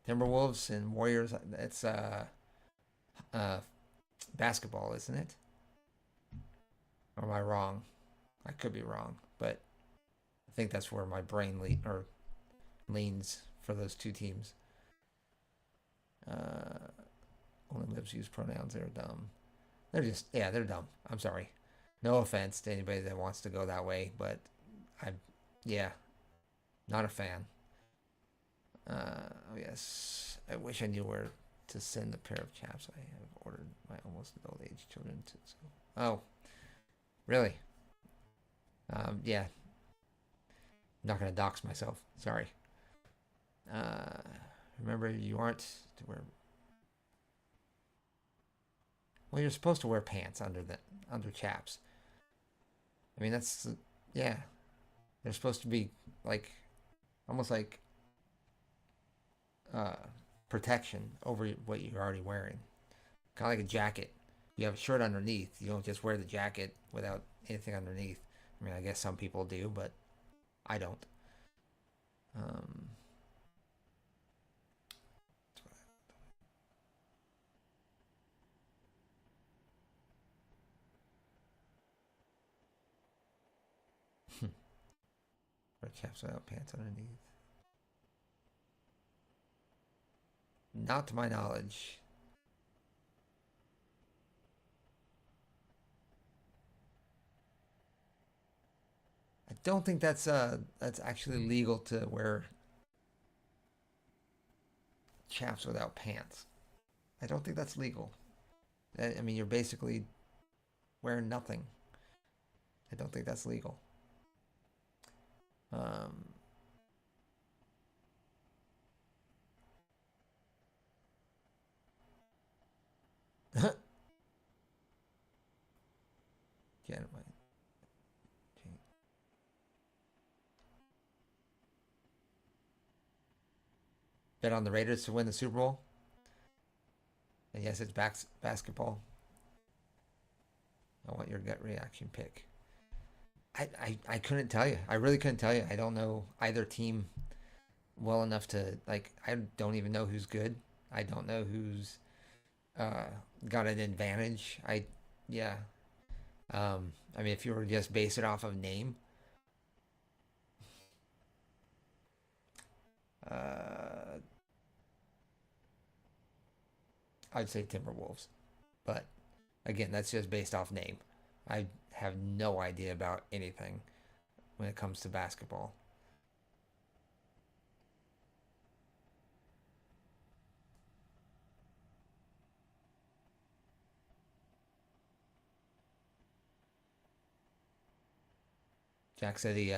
Timberwolves and Warriors. It's basketball, isn't it? Or am I wrong? I could be wrong, but I think that's where my brain leans for those two teams. Only lives use pronouns. They're dumb. They're dumb. I'm sorry. No offense to anybody that wants to go that way, but not a fan. Oh yes, I wish I knew where to send the pair of chaps I have ordered my almost adult age children to school. Oh, Really? Yeah. I'm not gonna dox myself. Sorry. Uh, remember, you aren't to wear. Well, you're supposed to wear pants under chaps. I mean, that's yeah. They're supposed to be like almost like uh, protection over what you're already wearing. Kind of like a jacket. You have a shirt underneath. You don't just wear the jacket without anything underneath. I mean, I guess some people do, but I don't. Um, wear chaps without pants underneath. Not to my knowledge. I don't think that's actually legal to wear chaps without pants. I don't think that's legal. I mean, you're basically wearing nothing. I don't think that's legal. Um, Janet might. Bet on the Raiders to win the Super Bowl. And yes, it's basketball. I want your gut reaction pick. I couldn't tell you. I really couldn't tell you. I don't know either team well enough to like. I don't even know who's good. I don't know who's uh, got an advantage. Yeah. I mean, if you were just base it off of name, uh, I'd say Timberwolves. But again, that's just based off name. I have no idea about anything when it comes to basketball. Jack said he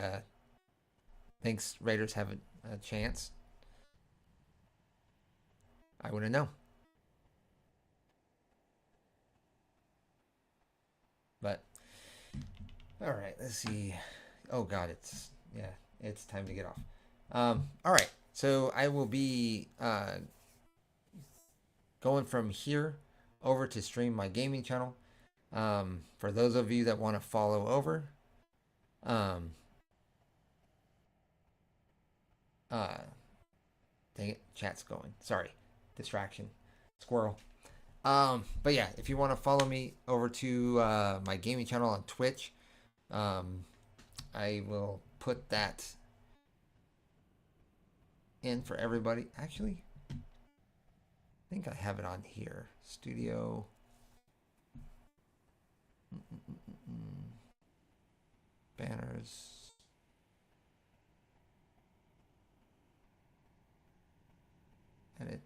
thinks Raiders have a chance. I wouldn't know. But all right, let's see. Oh God, it's time to get off. All right, so I will be going from here over to stream my gaming channel. For those of you that want to follow over, um, dang it, chat's going. Sorry, distraction, squirrel. But yeah, if you want to follow me over to my gaming channel on Twitch, I will put that in for everybody. Actually, I think I have it on here. Studio. Banners. And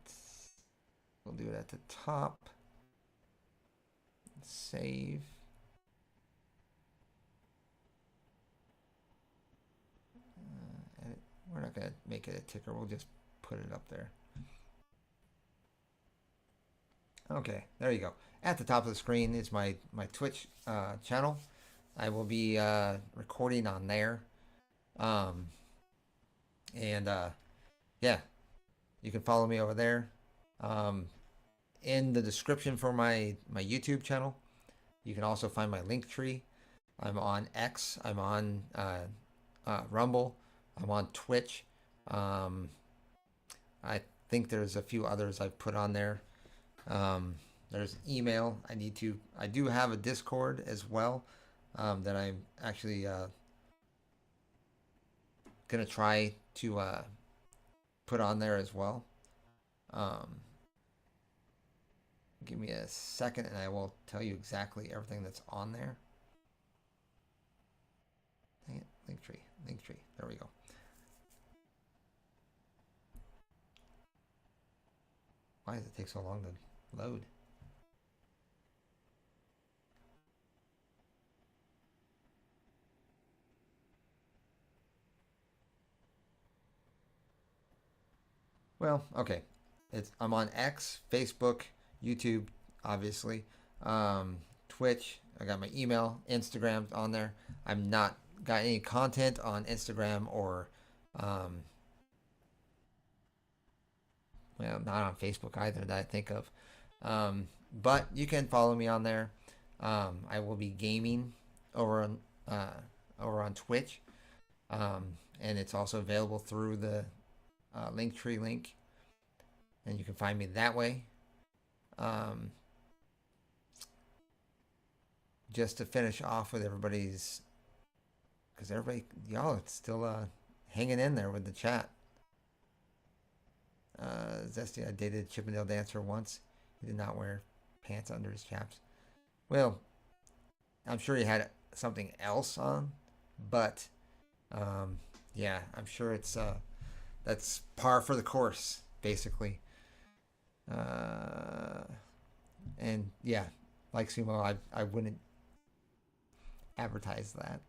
we'll do it at the top. Save. Edit. We're not going to make it a ticker. We'll just put it up there. Okay, there you go. At the top of the screen is my Twitch channel. I will be recording on there. Yeah, you can follow me over there. In the description for my YouTube channel, you can also find my link tree. I'm on X. I'm on Rumble. I'm on Twitch. I think there's a few others I've put on there. There's email. I do have a Discord as well that I'm actually gonna try to put on there as well. Give me a second and I will tell you exactly everything that's on there. Dang it, link tree. There we go. Why does it take so long to load? Well, okay. I'm on X, Facebook, YouTube, obviously, Twitch. I got my email, Instagram on there. I'm not got any content on Instagram or, um, well, not on Facebook either that I think of. But you can follow me on there. I will be gaming over on uh, over on Twitch, and it's also available through the Linktree link, and you can find me that way. Um, just to finish off with everybody's, because everybody, y'all, it's still hanging in there with the chat. Zesty, I dated a Chippendale dancer once. He did not wear pants under his chaps. Well, I'm sure he had something else on, but yeah, I'm sure it's that's par for the course, basically. And yeah, like Sumo, I wouldn't advertise that.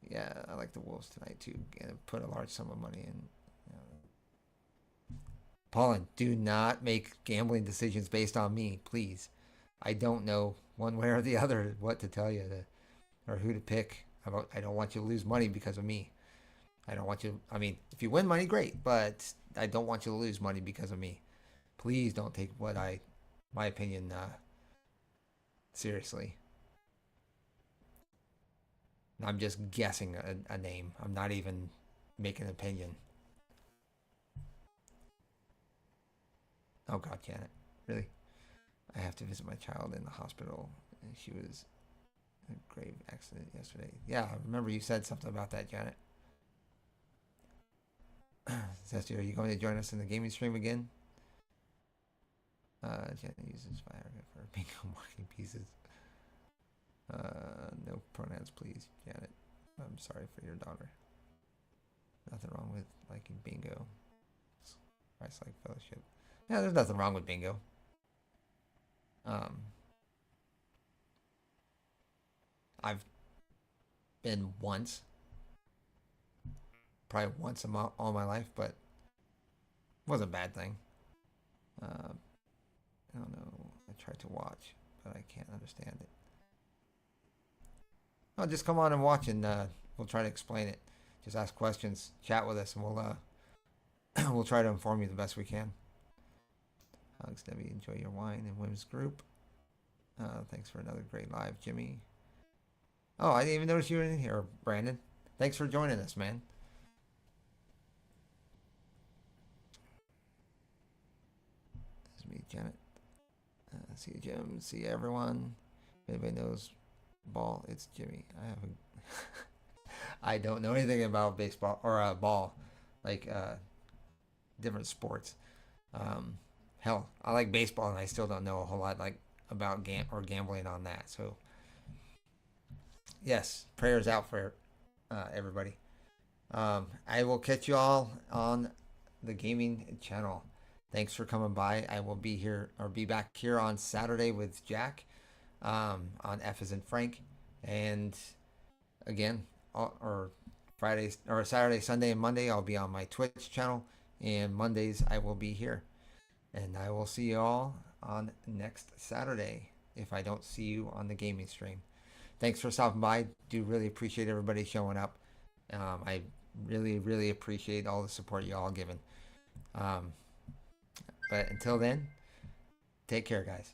Yeah, I like the Wolves tonight too. And put a large sum of money in. Paulin, do not make gambling decisions based on me, please. I don't know one way or the other what to tell you or who to pick. I don't want you to lose money because of me. I don't want you. I mean, if you win money, great, but I don't want you to lose money because of me. Please don't take my opinion seriously. I'm just guessing a name. I'm not even making an opinion. Oh God, Janet, really? I have to visit my child in the hospital. And she was in a grave accident yesterday. Yeah, I remember you said something about that, Janet. Zesty, are you going to join us in the gaming stream again? Janet uses Viagra for bingo marketing pieces. No pronouns, please, Janet. I'm sorry for your daughter. Nothing wrong with liking bingo. Christ-like fellowship. Yeah, there's nothing wrong with bingo. I've been once, probably once all my life, but it wasn't a bad thing. I don't know. I tried to watch, but I can't understand it. Oh, just come on and watch, and we'll try to explain it. Just ask questions, chat with us, and we'll try to inform you the best we can. Alex Debbie, enjoy your wine and women's group. Thanks for another great live, Jimmy. Oh, I didn't even notice you were in here, Brandon. Thanks for joining us, man. This is me, Janet. See you, Jim. See you, everyone. If anybody knows ball, it's Jimmy. I don't know anything about baseball or ball, like different sports. Hell, I like baseball, and I still don't know a whole lot about gambling on that. So, yes, prayers out for everybody. I will catch you all on the gaming channel. Thanks for coming by. I will be here or be back here on Saturday with Jack on F as in Frank. And again, or Fridays or Saturday, Sunday, and Monday, I'll be on my Twitch channel. And Mondays, I will be here. And I will see you all on next Saturday if I don't see you on the gaming stream. Thanks for stopping by. Do really appreciate everybody showing up. I really, really appreciate all the support you all given. But until then, take care, guys.